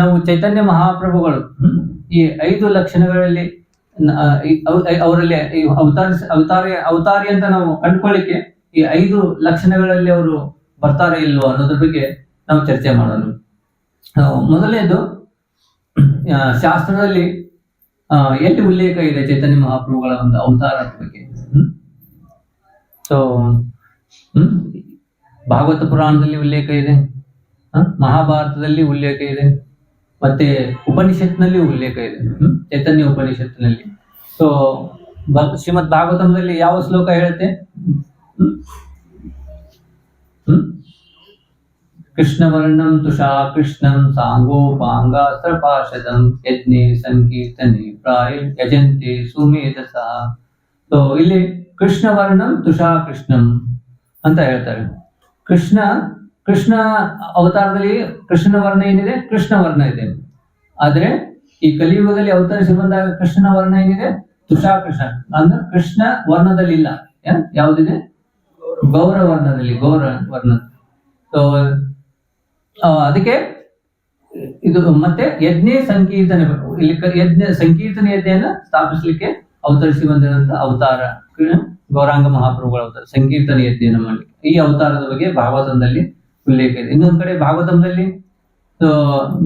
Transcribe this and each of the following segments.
ನಾವು ಚೈತನ್ಯ ಮಹಾಪ್ರಭುಗಳು ಈ 5 ಲಕ್ಷಣಗಳಲ್ಲಿ ಅವರಲ್ಲಿ ಅವತಾರಿ ಅಂತ ನಾವು ಕಂಡುಕೊಳ್ಳಿಕ್ಕೆ ಈ 5 ಲಕ್ಷಣಗಳಲ್ಲಿ ಅವರು ಬರ್ತಾರೆ ಇಲ್ವೋ ಅನ್ನೋದ್ರ ಬಗ್ಗೆ ನಾವು ಚರ್ಚೆ ಮಾಡೋಣ. ಮೊದಲನೇದು, ಶಾಸ್ತ್ರದಲ್ಲಿ ಎಲ್ಲಿ ಉಲ್ಲೇಖ ಇದೆ ಚೈತನ್ಯ ಮಹಾಪ್ರಭುಗಳ ಒಂದು ಅವತಾರದ ಬಗ್ಗೆ? ಸೊ ಭಾಗವತ ಪುರಾಣದಲ್ಲಿ ಉಲ್ಲೇಖ ಇದೆ, ಮಹಾಭಾರತದಲ್ಲಿ ಉಲ್ಲೇಖ ಇದೆ, ಮತ್ತೆ ಉಪನಿಷತ್ನಲ್ಲಿ ಉಲ್ಲೇಖ ಇದೆ, ಚೈತನ್ಯ ಉಪನಿಷತ್ನಲ್ಲಿ. ಸೊ ಶ್ರೀಮದ್ ಭಾಗವತಂದಲ್ಲಿ ಯಾವ ಶ್ಲೋಕ ಹೇಳುತ್ತೆ? ಕೃಷ್ಣವರ್ಣಂ ತುಷಾ ಕೃಷ್ಣಂ ಸಾಂಗೋಪಾಂಗಾಸ್ತ್ರಪಾಶದಂ ಯಜ್ಞೆ ಸಂಕೀರ್ತನೆ ಪ್ರಾಯ ಯಜಂತೆ ಸುಮೇಧಸ. ಸೊ ಇಲ್ಲಿ ಕೃಷ್ಣವರ್ಣಂ ತುಷಾ ಕೃಷ್ಣಂ ಅಂತ ಹೇಳ್ತಾರೆ. ಕೃಷ್ಣ ಅವತಾರದಲ್ಲಿ ಕೃಷ್ಣನ ವರ್ಣ ಏನಿದೆ? ಕೃಷ್ಣ ವರ್ಣ ಇದೆ. ಆದ್ರೆ ಈ ಕಲಿಯುಗದಲ್ಲಿ ಅವತರಿಸಿ ಬಂದಾಗ ಕೃಷ್ಣನ ವರ್ಣ ಏನಿದೆ? ತುಷಾ ಕೃಷ್ಣ ಅಂದ್ರೆ ಕೃಷ್ಣ ವರ್ಣದಲ್ಲಿ ಇಲ್ಲ. ಯಾವ್ದಿದೆ? ಗೌರ ವರ್ಣದಲ್ಲಿ, ಗೌರ ವರ್ಣ. ಸೊ ಅದಕ್ಕೆ ಇದು ಮತ್ತೆ ಯಜ್ಞೆ ಸಂಕೀರ್ತನೆ, ಇಲ್ಲಿ ಯಜ್ಞೆಯನ್ನ ಸ್ಥಾಪಿಸ್ಲಿಕ್ಕೆ ಅವತರಿಸಿ ಬಂದಿರುವಂತ ಅವತಾರ ಗೌರಾಂಗ ಮಹಾಪ್ರಭುಗಳ ಅವತಾರ, ಸಂಕೀರ್ತನೆ ಯಜ್ಞೆಯನ್ನು ಮಾಡಲಿಕ್ಕೆ. ಈ ಅವತಾರದ ಬಗ್ಗೆ ಭಾಗವತದಲ್ಲಿ ಉಲ್ಲೇಖ ಇದೆ. ಇನ್ನೊಂದ್ ಕಡೆ ಭಾಗವತದಲ್ಲಿ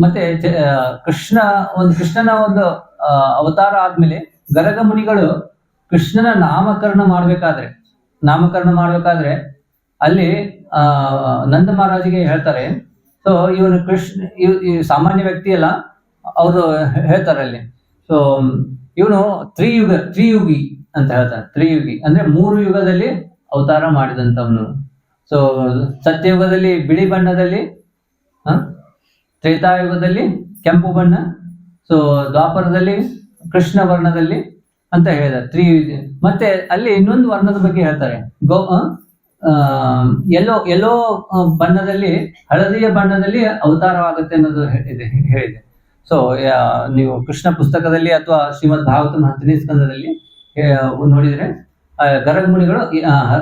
ಮತ್ತೆ ಕೃಷ್ಣನ ಒಂದು ಅವತಾರ ಆದ್ಮೇಲೆ ಗರಗ ಮುನಿಗಳು ಕೃಷ್ಣನ ನಾಮಕರಣ ಮಾಡ್ಬೇಕಾದ್ರೆ ಅಲ್ಲಿ ನಂದ ಮಹಾರಾಜಿಗೆ ಹೇಳ್ತಾರೆ. ಸೊ ಇವನು ಈ ಸಾಮಾನ್ಯ ವ್ಯಕ್ತಿ ಅಲ್ಲ, ಅವರು ಹೇಳ್ತಾರೆ ಅಲ್ಲಿ. ಸೊ ಇವನು ತ್ರಿಯುಗಿ ಅಂತ ಹೇಳ್ತಾರೆ. ತ್ರಿಯುಗಿ ಅಂದ್ರೆ 3 ಯುಗದಲ್ಲಿ ಅವತಾರ ಮಾಡಿದಂತವನು. ಸೊ ಸತ್ಯಯುಗದಲ್ಲಿ ಬಿಳಿ ಬಣ್ಣದಲ್ಲಿ, ತ್ರೇತಾಯುಗದಲ್ಲಿ ಕೆಂಪು ಬಣ್ಣ, ಸೊ ದ್ವಾಪರದಲ್ಲಿ ಕೃಷ್ಣ ವರ್ಣದಲ್ಲಿ ಅಂತ ಹೇಳಿದ್ದಾರೆ, ತ್ರಿಯುಗಿ. ಮತ್ತೆ ಅಲ್ಲಿ ಇನ್ನೊಂದು ವರ್ಣದ ಬಗ್ಗೆ ಹೇಳ್ತಾರೆ. ಎಲ್ಲೋ ಬಣ್ಣದಲ್ಲಿ, ಹಳದಿಯ ಬಣ್ಣದಲ್ಲಿ ಅವತಾರವಾಗುತ್ತೆ ಅನ್ನೋದು ಹೇಳಿದೆ. ಸೊ ನೀವು ಕೃಷ್ಣ ಪುಸ್ತಕದಲ್ಲಿ ಅಥವಾ ಶ್ರೀಮದ್ ಭಾಗವತಂ 10ನೇ ಸ್ಕಂದದಲ್ಲಿ ನೋಡಿದ್ರೆ ಗರಗ ಮುನಿಗಳು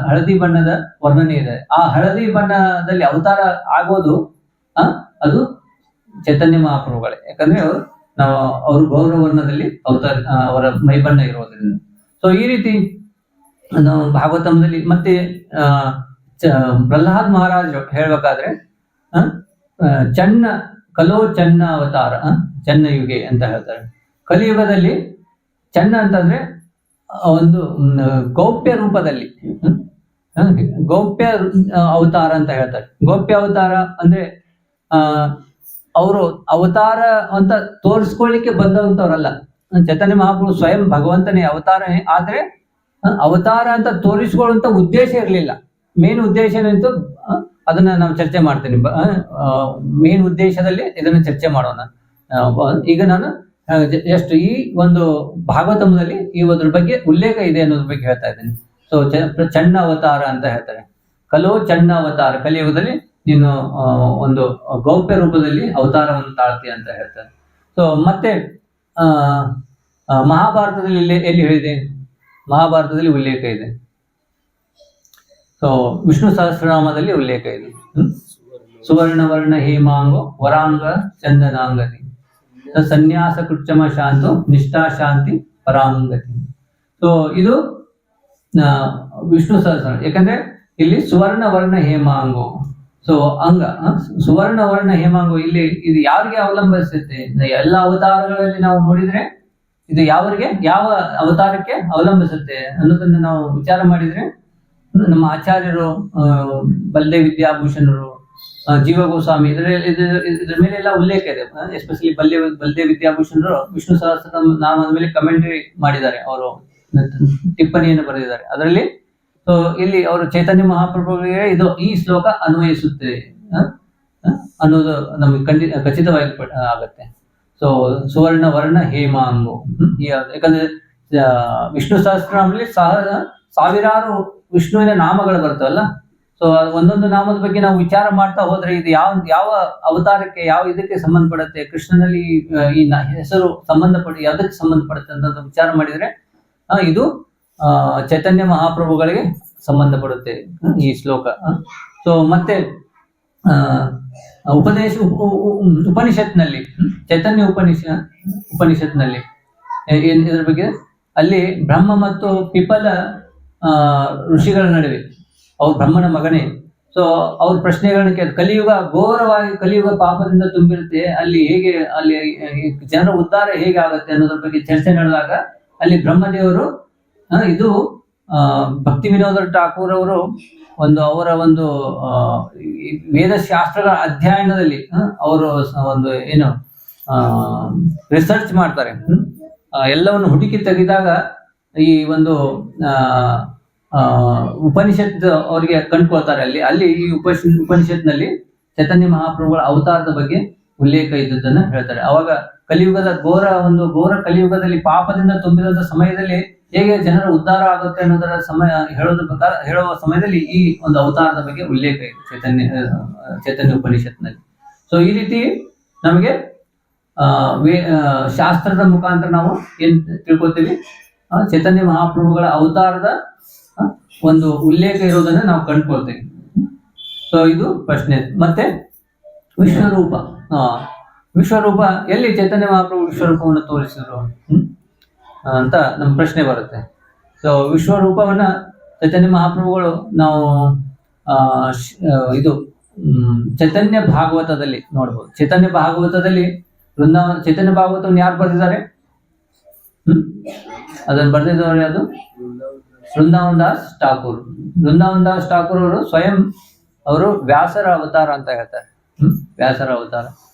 ಹಳದಿ ಬಣ್ಣದ ವರ್ಣನೆ ಇದೆ. ಆ ಹಳದಿ ಬಣ್ಣದಲ್ಲಿ ಅವತಾರ ಆಗೋದು ಅದು ಚೈತನ್ಯ ಮಹಾಪ್ರಭುಗಳೇ. ಯಾಕಂದ್ರೆ ಅವರು ಗೌರ ವರ್ಣದಲ್ಲಿ ಅವರ ಮೈಬಣ್ಣ ಇರೋದ್ರಿಂದ. ಸೊ ಈ ರೀತಿ ನಾವು ಭಾಗವತಂದಲ್ಲಿ ಮತ್ತೆ ಪ್ರಹ್ಲಾದ್ ಮಹಾರಾಜ್ ಹೇಳ್ಬೇಕಾದ್ರೆ ಕಲೋ ಚನ್ನ ಅವತಾರ, ಚನ್ನ ಯುಗೆ ಅಂತ ಹೇಳ್ತಾರೆ. ಕಲಿಯುಗದಲ್ಲಿ ಚನ್ನ ಅಂತಂದ್ರೆ ಒಂದು ಗೌಪ್ಯ ರೂಪದಲ್ಲಿ, ಗೌಪ್ಯ ಅವತಾರ ಅಂತ ಹೇಳ್ತಾರೆ. ಗೌಪ್ಯ ಅವತಾರ ಅಂದ್ರೆ ಅವರು ಅವತಾರ ಅಂತ ತೋರಿಸ್ಕೊಳ್ಳಿಕ್ಕೆ ಬಂದಂತವ್ರಲ್ಲ. ಚೈತನ್ಯ ಮಹಾಪ್ರಭು ಸ್ವಯಂ ಭಗವಂತನೇ ಅವತಾರ, ಆದ್ರೆ ಅವತಾರ ಅಂತ ತೋರಿಸ್ಕೊಳ್ಳುವಂತ ಉದ್ದೇಶ ಇರಲಿಲ್ಲ. ಮೇನ್ ಉದ್ದೇಶ ಏನಿತ್ತು ಅದನ್ನ ನಾವು ಚರ್ಚೆ ಮಾಡ್ತೀನಿ. ಮೇನ್ ಉದ್ದೇಶದಲ್ಲಿ ಇದನ್ನ ಚರ್ಚೆ ಮಾಡೋಣ. ಈಗ ನಾನು ಜಸ್ಟ್ ಈ ಒಂದು ಭಾಗವತಂದಲ್ಲಿ ಅದ್ರ ಬಗ್ಗೆ ಉಲ್ಲೇಖ ಇದೆ ಅನ್ನೋದ್ರ ಬಗ್ಗೆ ಹೇಳ್ತಾ ಇದ್ದೀನಿ. ಸೊ ಚನ್ನ ಅವತಾರ ಅಂತ ಹೇಳ್ತಾರೆ. ಕಲೋ ಚನ್ನ ಅವತಾರ, ಕಲಿಯುಗದಲ್ಲಿ ನೀನು ಒಂದು ಗೌಪ್ಯ ರೂಪದಲ್ಲಿ ಅವತಾರವನ್ನು ತಾಳ್ತೀಯ ಅಂತ ಹೇಳ್ತಾರೆ. ಸೊ ಮತ್ತೆ ಮಹಾಭಾರತದಲ್ಲಿ ಎಲ್ಲಿ ಹೇಳಿದೆ? ಮಹಾಭಾರತದಲ್ಲಿ ಉಲ್ಲೇಖ ಇದೆ. ಸೊ ವಿಷ್ಣು ಸಹಸ್ರನಾಮದಲ್ಲಿ ಉಲ್ಲೇಖ ಇದೆ. ಸುವರ್ಣವರ್ಣ ಹೇಮಾಂಗೋ ವರಾಂಗ ಚಂದನಾಂಗತಿ ಸನ್ಯಾಸ ಕೃಚ್ಚಮ ಶಾಂತೋ ನಿಷ್ಠಾ ಶಾಂತಿ ಪರಾಂಗತಿ. ಸೊ ಇದು ವಿಷ್ಣು ಸಹಸ್ರ. ಯಾಕಂದ್ರೆ ಇಲ್ಲಿ ಸುವರ್ಣ ವರ್ಣ ಹೇಮಾಂಗೋ, ಸೊ ಸುವರ್ಣ ವರ್ಣ ಹೇಮಾಂಗೋ, ಇಲ್ಲಿ ಇದು ಯಾರಿಗೆ ಅವಲಂಬಿಸುತ್ತೆ? ಎಲ್ಲ ಅವತಾರಗಳಲ್ಲಿ ನಾವು ನೋಡಿದ್ರೆ ಇದು ಯಾವ ಅವತಾರಕ್ಕೆ ಅವಲಂಬಿಸುತ್ತೆ ಅನ್ನೋದನ್ನ ನಾವು ವಿಚಾರ ಮಾಡಿದ್ರೆ, ನಮ್ಮ ಆಚಾರ್ಯರು ಬಲ್ದೇವ್ ವಿದ್ಯಾಭೂಷಣರು, ಜೀವ ಗೋಸ್ವಾಮಿ ಇದ್ರ ಮೇಲೆ ಎಲ್ಲ ಉಲ್ಲೇಖ ಇದೆ. ಎಸ್ಪೆಷಲಿ ಬಲ್ದೇವ್ ವಿದ್ಯಾಭೂಷಣರು ವಿಷ್ಣು ಸಹಸ್ರ ನಾಮದ ಮೇಲೆ ಕಮೆಂಟ್ರಿ ಮಾಡಿದ್ದಾರೆ, ಅವರು ಟಿಪ್ಪಣಿಯನ್ನು ಬರೆದಿದ್ದಾರೆ. ಅದರಲ್ಲಿ ಸೊ ಇಲ್ಲಿ ಅವರು ಚೈತನ್ಯ ಮಹಾಪ್ರಭುಗಳಿಗೆ ಈ ಶ್ಲೋಕ ಅನ್ವಯಿಸುತ್ತೆ ಅನ್ನೋದು ನಮಗೆ ಖಚಿತವಾಗಿ ಆಗತ್ತೆ. ಸೊ ಸುವರ್ಣ ವರ್ಣ ಹೇಮಾಂಗೋ, ಯಾಕಂದ್ರೆ ವಿಷ್ಣು ಸಹಸ್ರನಾಮದಲ್ಲಿ ಸಾವಿರಾರು ವಿಷ್ಣುವಿನ ನಾಮಗಳು ಬರ್ತವಲ್ಲ. ಸೊ ಒಂದೊಂದು ನಾಮದ ಬಗ್ಗೆ ನಾವು ವಿಚಾರ ಮಾಡ್ತಾ ಹೋದ್ರೆ ಇದು ಯಾವ ಅವತಾರಕ್ಕೆ, ಯಾವ ಇದಕ್ಕೆ ಸಂಬಂಧಪಡುತ್ತೆ, ಕೃಷ್ಣನಲ್ಲಿ ಈ ಹೆಸರು ಯಾವ್ದಕ್ಕೆ ಸಂಬಂಧಪಡುತ್ತೆ ಅಂತ ವಿಚಾರ ಮಾಡಿದ್ರೆ ಇದು ಚೈತನ್ಯ ಮಹಾಪ್ರಭುಗಳಿಗೆ ಸಂಬಂಧಪಡುತ್ತೆ ಈ ಶ್ಲೋಕ. ಸೊ ಮತ್ತೆ ಉಪನಿಷತ್ನಲ್ಲಿ ಚೈತನ್ಯ ಉಪನಿಷತ್ನಲ್ಲಿ ಇದ್ರ ಬಗ್ಗೆ ಅಲ್ಲಿ ಬ್ರಹ್ಮ ಮತ್ತು ಪಿಪಲ ಋಷಿಗಳ ನಡುವೆ, ಅವ್ರು ಬ್ರಹ್ಮನ ಮಗನೇ. ಸೊ ಅವ್ರ ಪ್ರಶ್ನೆಗಳನ್ನ ಕಲಿಯುಗ ಘೋರವಾಗಿ, ಕಲಿಯುಗ ಪಾಪದಿಂದ ತುಂಬಿರುತ್ತೆ, ಅಲ್ಲಿ ಹೇಗೆ ಅಲ್ಲಿ ಜನರ ಉದ್ಧಾರ ಹೇಗೆ ಆಗುತ್ತೆ ಅನ್ನೋದ್ರ ಬಗ್ಗೆ ಚರ್ಚೆ ನಡೆದಾಗ ಅಲ್ಲಿ ಬ್ರಹ್ಮದೇವರು ಇದು ಭಕ್ತಿ ವಿನೋದ ಠಾಕೂರ್ ಅವರು ಅವರ ಒಂದು ವೇದಶಾಸ್ತ್ರಗಳ ಅಧ್ಯಯನದಲ್ಲಿ ಅವರು ಒಂದು ಏನು ರಿಸರ್ಚ್ ಮಾಡ್ತಾರೆ. ಎಲ್ಲವನ್ನು ಹುಡುಕಿ ತೆಗೆದಾಗ ಈ ಒಂದು ಉಪನಿಷತ್ ಅವರಿಗೆ ಕಂಡುಕೊಳ್ತಾರೆ. ಅಲ್ಲಿ ಈ ಉಪನಿಷತ್ನಲ್ಲಿ ಚೈತನ್ಯ ಮಹಾಪ್ರಭುಗಳ ಅವತಾರದ ಬಗ್ಗೆ ಉಲ್ಲೇಖ ಇದ್ದದನ್ನ ಹೇಳ್ತಾರೆ. ಅವಾಗ ಕಲಿಯುಗದ ಘೋರ ಕಲಿಯುಗದಲ್ಲಿ ಪಾಪದಿಂದ ತುಂಬಿದಂತ ಸಮಯದಲ್ಲಿ ಹೇಗೆ ಜನರ ಉದ್ಧಾರ ಆಗುತ್ತೆ ಅನ್ನೋದರ ಹೇಳುವ ಸಮಯದಲ್ಲಿ ಈ ಒಂದು ಅವತಾರದ ಬಗ್ಗೆ ಉಲ್ಲೇಖ ಇದೆ ಚೈತನ್ಯ ಉಪನಿಷತ್ನಲ್ಲಿ. ಸೊ ಈ ರೀತಿ ನಮಗೆ ಶಾಸ್ತ್ರದ ಮುಖಾಂತರ ನಾವು ಏನ್ ತಿಳ್ಕೊತೀವಿ, ಚೈತನ್ಯ ಮಹಾಪ್ರಭುಗಳ ಅವತಾರದ ಒಂದು ಉಲ್ಲೇಖ ಇರೋದನ್ನ ನಾವು ಕಂಡುಕೊಳ್ತೇವೆ. ಸೊ ಇದು ಪ್ರಶ್ನೆ. ಮತ್ತೆ ವಿಶ್ವರೂಪ ಎಲ್ಲಿ ಚೈತನ್ಯ ಮಹಾಪ್ರಭು ವಿಶ್ವರೂಪವನ್ನು ತೋರಿಸಿದ್ರು ಅಂತ ನಮ್ಮ ಪ್ರಶ್ನೆ ಬರುತ್ತೆ. ಸೊ ವಿಶ್ವರೂಪವನ್ನ ಚೈತನ್ಯ ಮಹಾಪ್ರಭುಗಳು ನಾವು ಇದು ಚೈತನ್ಯ ಭಾಗವತದಲ್ಲಿ ನೋಡ್ಬೋದು. ಚೈತನ್ಯ ಭಾಗವತದಲ್ಲಿ ಚೈತನ್ಯ ಭಾಗವತವನ್ನು ಯಾರು ಬರೆದಿದ್ದಾರೆ? ಅದನ್ನು ಬರೆದಿದ್ದವರು ಯಾವುದು? ವೃಂದಾವನ್ ದಾಸ್ ಠಾಕೂರ್. ವೃಂದಾವನ್ ದಾಸ್ ಠಾಕೂರ್ ಅವರು ಸ್ವಯಂ ಅವರು ವ್ಯಾಸರ ಅವತಾರ ಅಂತ ಹೇಳ್ತಾರೆ. ವ್ಯಾಸರ ಅವತಾರ.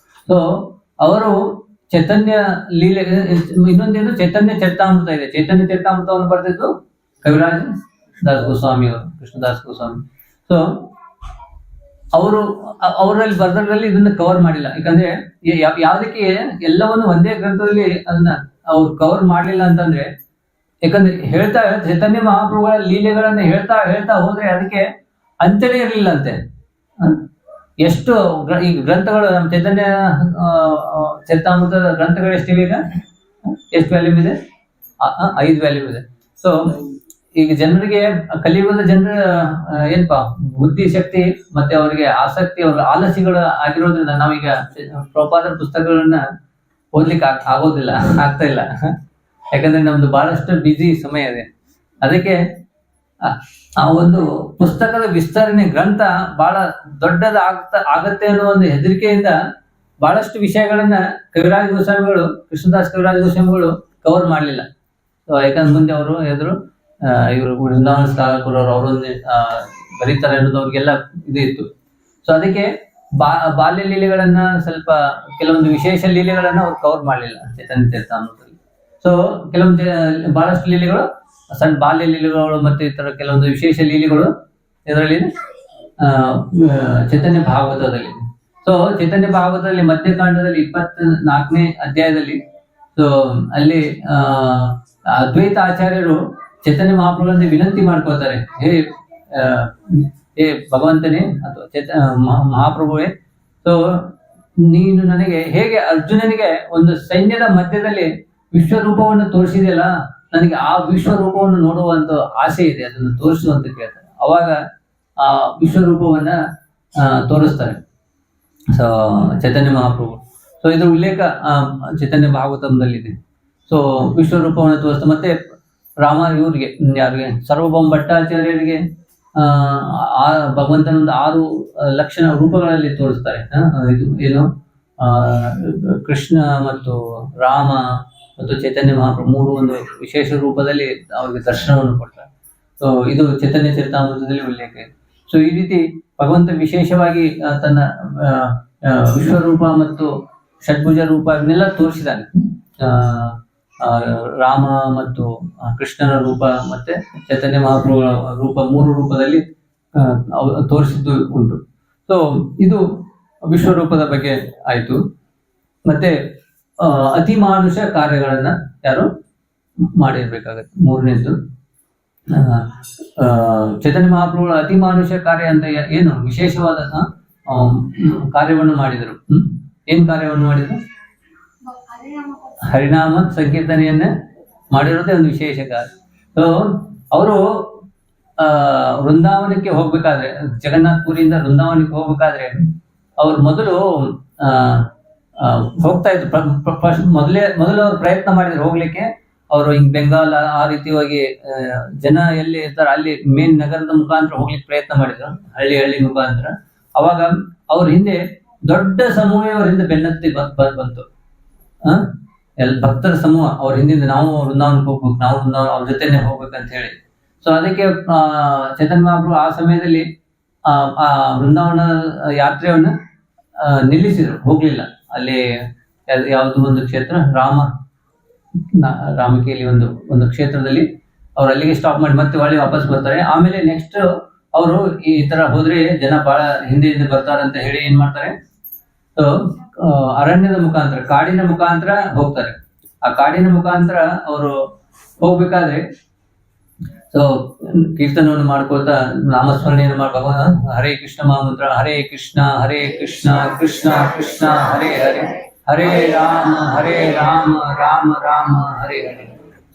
ಸೊ ಅವರು ಚೈತನ್ಯ ಲೀಲೆ, ಇನ್ನೊಂದೇನು ಚೈತನ್ಯ ಚರಿತಾಮೃತ ಇದೆ. ಚೈತನ್ಯ ಚರಿತಾಮೃತವನ್ನು ಬರೆದಿದ್ದು ಕವಿರಾಜ್ ದಾಸ್ ಗೋಸ್ವಾಮಿ ಅವರು, ಕೃಷ್ಣದಾಸ್ ಗೋಸ್ವಾಮಿ. ಸೊ ಅವರಲ್ಲಿ ಬರೆದ್ರಲ್ಲಿ ಇದನ್ನ ಕವರ್ ಮಾಡಿಲ್ಲ. ಯಾಕಂದ್ರೆ ಯಾವ್ದಕ್ಕೆ ಎಲ್ಲವನ್ನು ಒಂದೇ ಗ್ರಂಥದಲ್ಲಿ ಅದನ್ನ ಅವ್ರು ಕವರ್ ಮಾಡ್ಲಿಲ್ಲ ಅಂತಂದ್ರೆ, ಯಾಕಂದ್ರೆ ಹೇಳ್ತಾ ಚೈತನ್ಯ ಮಹಾಪ್ರಭುಗಳ ಲೀಲೆಗಳನ್ನ ಹೇಳ್ತಾ ಹೋದ್ರೆ ಅದಕ್ಕೆ ಅಂತ್ಯನೇ ಇರ್ಲಿಲ್ಲ ಅಂತೆ. ಎಷ್ಟು ಈ ಗ್ರಂಥಗಳು, ನಮ್ಮ ಚೈತನ್ಯ ಚರಿತಾಮೃತದ ಗ್ರಂಥಗಳು ಎಷ್ಟಿವೆ ಈಗ? ಎಷ್ಟು ವ್ಯಾಲ್ಯೂಮ್ ಇದೆ? 5 ವ್ಯಾಲ್ಯೂಮ್ ಇದೆ. ಸೊ ಈಗ ಜನರಿಗೆ, ಕಲಿಯುಗದ ಜನರ ಏನಪ್ಪಾ ಬುದ್ಧಿ ಶಕ್ತಿ ಮತ್ತೆ ಅವರಿಗೆ ಆಸಕ್ತಿ, ಅವ್ರ ಆಲಸಿಗಳು ಆಗಿರೋದ್ರಿಂದ ನಾವೀಗ ಪ್ರಭುಪಾದರ ಪುಸ್ತಕಗಳನ್ನ ಓದ್ಲಿಕ್ಕೆ ಆಗ್ತಾ ಇಲ್ಲ. ಯಾಕಂದ್ರೆ ನಮ್ದು ಬಹಳಷ್ಟು ಬಿಸಿ ಸಮಯ ಇದೆ. ಅದಕ್ಕೆ ಆ ಒಂದು ಪುಸ್ತಕದ ವಿಸ್ತರಣೆ, ಗ್ರಂಥ ಬಹಳ ಆಗತ್ತೆ ಅನ್ನೋ ಒಂದು ಹೆದರಿಕೆಯಿಂದ ಬಹಳಷ್ಟು ವಿಷಯಗಳನ್ನ ಕವಿರಾಜ ಗೋಸ್ವಾಮಿಗಳು, ಕೃಷ್ಣದಾಸ್ ಕವಿರಾಜ ಗೋಸ್ವಾಮಿಗಳು ಕವರ್ ಮಾಡ್ಲಿಲ್ಲ. ಯಾಕಂದ್ರೆ ಮುಂದೆ ಅವರು ಎದುರು ಇವರು ವೃಂದಾವನ ಠಾಕೂರ್ ಅವರೊಂದು ಬರೀತಾರೆ ಅನ್ನೋದು ಅವ್ರಿಗೆಲ್ಲ ಇದು ಇತ್ತು. ಸೊ ಅದಕ್ಕೆ ಬಾಲ್ಯ ಲೀಲೆಗಳನ್ನ, ಸ್ವಲ್ಪ ಕೆಲವೊಂದು ವಿಶೇಷ ಲೀಲೆಗಳನ್ನ ಅವ್ರು ಕವರ್ ಮಾಡ್ಲಿಲ್ಲ ಚೈತನ್ಯ ಚರಿತಾಮೃತದಲ್ಲಿ. ಸೊ ಕೆಲವೊಂದು ಬಹಳಷ್ಟು ಲೀಲೆಗಳು, ಸಣ್ಣ ಬಾಲ್ಯ ಲೀಲೆಗಳು ಮತ್ತೆ ಈ ತರ ಕೆಲವೊಂದು ವಿಶೇಷ ಲೀಲೆಗಳು ಇದರಲ್ಲಿ ಚೈತನ್ಯ ಭಾಗವತದಲ್ಲಿ. ಸೊ ಚೈತನ್ಯ ಭಾಗವತದಲ್ಲಿ ಮಧ್ಯಕಾಂಡದಲ್ಲಿ 24ನೇ ಅಧ್ಯಾಯದಲ್ಲಿ ಸೊ ಅಲ್ಲಿ ಅದ್ವೈತ ಆಚಾರ್ಯರು ಚೈತನ್ಯ ಮಹಾಪ್ರಭುಗಳಲ್ಲಿ ವಿನಂತಿ ಮಾಡ್ಕೋತಾರೆ, ಹೇ ಭಗವಂತನೇ ಅಥವಾ ಮಹಾಪ್ರಭುವೇ, ಸೊ ನೀನು ನನಗೆ ಹೇಗೆ ಅರ್ಜುನನಿಗೆ ಒಂದು ಸೈನ್ಯದ ಮಧ್ಯದಲ್ಲಿ ವಿಶ್ವರೂಪವನ್ನು ತೋರಿಸಿದೆಯಲ್ಲ, ನನಗೆ ಆ ವಿಶ್ವರೂಪವನ್ನು ನೋಡುವಂತ ಆಸೆ ಇದೆ, ಅದನ್ನು ತೋರಿಸುವಂತ ಕೇಳ್ತಾರೆ. ಅವಾಗ ಆ ವಿಶ್ವರೂಪವನ್ನ ತೋರಿಸ್ತಾರೆ ಸೊ ಚೈತನ್ಯ ಮಹಾಪ್ರಭು. ಸೊ ಇದ್ರ ಉಲ್ಲೇಖ ಚೈತನ್ಯ ಭಾಗವತಂದಲ್ಲಿದೆ. ಸೊ ವಿಶ್ವರೂಪವನ್ನು ತೋರಿಸ್ತಾರೆ. ಮತ್ತೆ ಇವ್ರಿಗೆ ಯಾರಿಗೆ ಸರ್ವಭೌಮ ಭಟ್ಟಾಚಾರ್ಯರಿಗೆ ಭಗವಂತನೊಂದು 6 ಲಕ್ಷಣ ರೂಪಗಳಲ್ಲಿ ತೋರಿಸ್ತಾರೆ. ಇದು ಏನು ಕೃಷ್ಣ ಮತ್ತು ರಾಮ ಮತ್ತು ಚೈತನ್ಯ ಮಹಾಪ್ರಭು 3 ಒಂದು ವಿಶೇಷ ರೂಪದಲ್ಲಿ ಅವ್ರಿಗೆ ದರ್ಶನವನ್ನು ಕೊಡ್ತಾರೆ. ಸೊ ಇದು ಚೈತನ್ಯ ಚರಿತಾಮೃತದಲ್ಲಿ ಉಲ್ಲೇಖ ಇದೆ. ಸೊ ಈ ರೀತಿ ಭಗವಂತ ವಿಶೇಷವಾಗಿ ತನ್ನ ವಿಶ್ವರೂಪ ಮತ್ತು ಷಡ್ಭುಜ ರೂಪ ಇವನ್ನೆಲ್ಲ ತೋರಿಸಿದ್ದಾನೆ. ರಾಮ ಮತ್ತು ಕೃಷ್ಣನ ರೂಪ ಮತ್ತೆ ಚೈತನ್ಯ ಮಹಾಪ್ರಭುಗಳ ರೂಪ 3 ರೂಪದಲ್ಲಿ ತೋರಿಸಿದ್ದು ಉಂಟು. ಸೊ ಇದು ವಿಶ್ವರೂಪದ ಬಗ್ಗೆ ಆಯ್ತು. ಮತ್ತೆ ಅತಿಮಾನುಷ ಕಾರ್ಯಗಳನ್ನ ಯಾರು ಮಾಡಿರ್ಬೇಕಾಗತ್ತೆ. 3ನೇದ್ದು ಚೈತನ್ಯ ಮಹಾಪ್ರಭುಗಳ ಅತಿಮಾನುಷ ಕಾರ್ಯ ಅಂತ ಏನು ವಿಶೇಷವಾದ ಕಾರ್ಯವನ್ನು ಮಾಡಿದರು. ಏನ್ ಕಾರ್ಯವನ್ನು ಮಾಡಿದ್ರು? ಹರಿನಾಮ ಸಂಕೀರ್ತನೆಯನ್ನ ಮಾಡಿರೋದೇ ಒಂದು ವಿಶೇಷ ಕಾರ್ಯ. ಸೊ ಅವರು ವೃಂದಾವನಕ್ಕೆ ಹೋಗ್ಬೇಕಾದ್ರೆ, ಜಗನ್ನಾಥ್ ಪುರಿಯಿಂದ ವೃಂದಾವನಕ್ಕೆ ಹೋಗ್ಬೇಕಾದ್ರೆ ಅವ್ರು ಮೊದಲು ಹೋಗ್ತಾ ಇದ್ರು. ಮೊದಲು ಅವ್ರು ಪ್ರಯತ್ನ ಮಾಡಿದ್ರು ಹೋಗ್ಲಿಕ್ಕೆ. ಅವರು ಹಿಂಗ್ ಬೆಂಗಾಲ್ ಆ ರೀತಿಯಾಗಿ ಜನ ಎಲ್ಲಿ ಇರ್ತಾರೆ ಅಲ್ಲಿ ಮೇನ್ ನಗರದ ಮುಖಾಂತರ ಹೋಗ್ಲಿಕ್ಕೆ ಪ್ರಯತ್ನ ಮಾಡಿದ್ರು, ಹಳ್ಳಿ ಮುಖಾಂತರ. ಅವಾಗ ಅವ್ರ ಹಿಂದೆ ದೊಡ್ಡ ಸಮೂಹ ಅವ್ರ ಹಿಂದೆ ಬೆನ್ನತ್ತಿ ಬಂತು. ಭಕ್ತರ ಸಮೂಹ ಅವ್ರ ಹಿಂದಿಂದ, ನಾವು ವೃಂದಾವನಕ್ಕೆ ಹೋಗ್ಬೇಕು, ನಾವು ಅವ್ರ ಜೊತೆನೆ ಹೋಗ್ಬೇಕಂತ ಹೇಳಿ. ಸೊ ಅದಕ್ಕೆ ಚೈತನ್ಯ ಮಹಾಪ್ರಭು ಆ ಸಮಯದಲ್ಲಿ ಆ ವೃಂದಾವನ ಯಾತ್ರೆಯನ್ನ ನಿಲ್ಲಿಸಿದ್ರು, ಹೋಗ್ಲಿಲ್ಲ. ಅಲ್ಲಿ ಯಾವ್ದು ಒಂದು ಕ್ಷೇತ್ರ, ರಾಮಕೇಲಿ ಒಂದು ಕ್ಷೇತ್ರದಲ್ಲಿ ಅವ್ರು ಅಲ್ಲಿಗೆ ಸ್ಟಾಪ್ ಮಾಡಿ ಮತ್ತೆ ಒಳ್ಳೆ ವಾಪಸ್ ಬರ್ತಾರೆ. ಆಮೇಲೆ ನೆಕ್ಸ್ಟ್ ಅವರು ಈ ತರ ಹೋದ್ರೆ ಜನ ಬಹಳ ಹಿಂದೆ ಬರ್ತಾರೆ ಅಂತ ಹೇಳಿ ಏನ್ ಮಾಡ್ತಾರೆ, ಸೊ ಅರಣ್ಯದ ಮುಖಾಂತರ, ಕಾಡಿನ ಮುಖಾಂತರ ಹೋಗ್ತಾರೆ. ಆ ಕಾಡಿನ ಮುಖಾಂತರ ಅವರು ಹೋಗ್ಬೇಕಾದ್ರೆ ಸೊ ಕೀರ್ತನವನ್ನು ಮಾಡ್ಕೋತಾ ನಾಮಸ್ಮರಣೆಯನ್ನು ಮಾಡ್ಬೇಕು. ಹರೇ ಕೃಷ್ಣ ಮಹಾಮಂತ್ರ, ಹರೇ ಕೃಷ್ಣ ಕೃಷ್ಣ ಕೃಷ್ಣ ಹರೇ ಹರೇ, ಹರೇ ರಾಮ ರಾಮ ರಾಮ ಹರೇ ಹರೇ.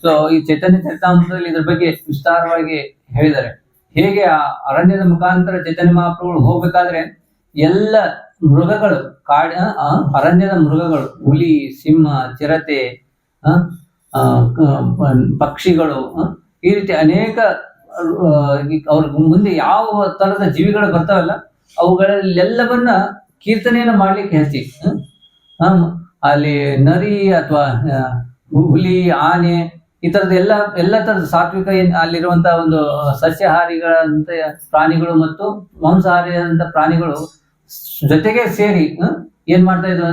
ಸೊ ಈ ಚೈತನ್ಯ ಚರಿತಾಮೃತದಲ್ಲಿ ಇದ್ರ ಬಗ್ಗೆ ವಿಸ್ತಾರವಾಗಿ ಹೇಳಿದ್ದಾರೆ. ಹೇಗೆ ಆ ಅರಣ್ಯದ ಮುಖಾಂತರ ಚೈತನ್ಯ ಮಹಾಪ್ರಭುಗಳು ಹೋಗ್ಬೇಕಾದ್ರೆ ಎಲ್ಲ ಮೃಗಗಳು, ಅರಣ್ಯದ ಮೃಗಗಳು, ಹುಲಿ, ಸಿಂಹ, ಚಿರತೆ, ಪಕ್ಷಿಗಳು, ಈ ರೀತಿ ಅನೇಕ ಅವ್ರ ಮುಂದೆ ಯಾವ ತರದ ಜೀವಿಗಳು ಬರ್ತಾವಲ್ಲ ಅವುಗಳಲ್ಲೆಲ್ಲವನ್ನ ಕೀರ್ತನೆಯನ್ನು ಮಾಡ್ಲಿಕ್ಕೆ ಹಚ್ಚಿ, ಅಲ್ಲಿ ನರಿ ಅಥವಾ ಹುಲಿ, ಆನೆ, ಈ ತರದ ಎಲ್ಲ ತರದ ಸಾತ್ವಿಕ ಅಲ್ಲಿರುವಂತಹ ಒಂದು ಸಸ್ಯಾಹಾರಿಗಳಂತ ಪ್ರಾಣಿಗಳು ಮತ್ತು ಮಾಂಸಾಹಾರಿಯಾದಂತ ಪ್ರಾಣಿಗಳು ಜೊತೆಗೆ ಸೇರಿ ಏನ್ ಮಾಡ್ತಾ ಇದ್ವು,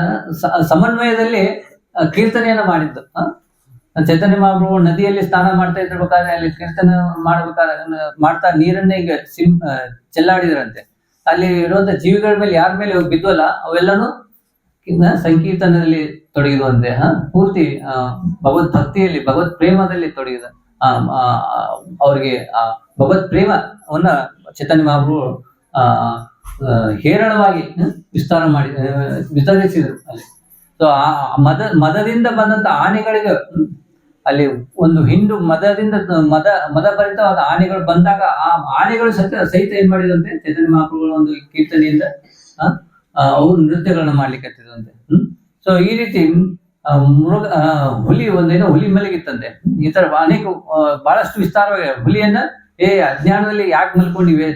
ಸಮನ್ವಯದಲ್ಲಿ ಕೀರ್ತನೆಯನ್ನ ಮಾಡಿದ್ದು. ಚೈತನ್ಯ ಮಹಾಪ್ರಭು ನದಿಯಲ್ಲಿ ಸ್ನಾನ ಮಾಡ್ತಾ ಇರ್ಬೇಕಾದ್ರೆ ಅಲ್ಲಿ ಕೀರ್ತನೆ ಮಾಡ್ತಾ ನೀರನ್ನೇ ಈಗ ಚೆಲ್ಲಾಡಿದ್ರಂತೆ. ಅಲ್ಲಿ ಇರುವಂತ ಜೀವಿಗಳ ಮೇಲೆ ಯಾರ ಮೇಲೆ ಹೋಗಿ ಬಿದ್ವಲ್ಲ ಅವೆಲ್ಲಾನು ಸಂಕೀರ್ತನದಲ್ಲಿ ತೊಡಗಿರುವಂತೆ, ಪೂರ್ತಿ ಭಗವದ್ ಭಕ್ತಿಯಲ್ಲಿ, ಭಗವತ್ ಪ್ರೇಮದಲ್ಲಿ ತೊಡಗಿದ ಅವ್ರಿಗೆ ಆ ಭಗವತ್ ಪ್ರೇಮವನ್ನ ಚೈತನ್ಯ ಮಹಾಪ್ರಭು ಹೇರಳವಾಗಿ ವಿತರಿಸಿದರು ಅಲ್ಲಿ. ಸೊ ಆ ಮದದಿಂದ ಬಂದಂತ ಆನೆಗಳಿಗೆ ಅಲ್ಲಿ ಒಂದು ಹಿಂಡು ಮದಭರಿತವಾದ ಆನೆಗಳು ಬಂದಾಗ ಆ ಆನೆಗಳು ಸಹಿತ ಏನ್ ಮಾಡಿದಂತೆ ಚೈತನ್ಯ ಮಹಾಪ್ರಭುಗಳ ಒಂದು ಕೀರ್ತನೆಯಿಂದ ಅವ್ರು ನೃತ್ಯಗಳನ್ನ ಮಾಡ್ಲಿಕ್ಕೆ ಹತ್ತಿದಂತೆ. ಸೊ ಈ ರೀತಿ ಹುಲಿ ಹುಲಿ ಮಲಗಿತ್ತಂತೆ. ಈ ತರ ಅನೇಕ ಬಹಳಷ್ಟು ವಿಸ್ತಾರವಾಗಿ ಹುಲಿಯನ್ನ ಅಜ್ಞಾನದಲ್ಲಿ ಯಾಕೆ ಮಲ್ಕೊಂಡಿವೆ,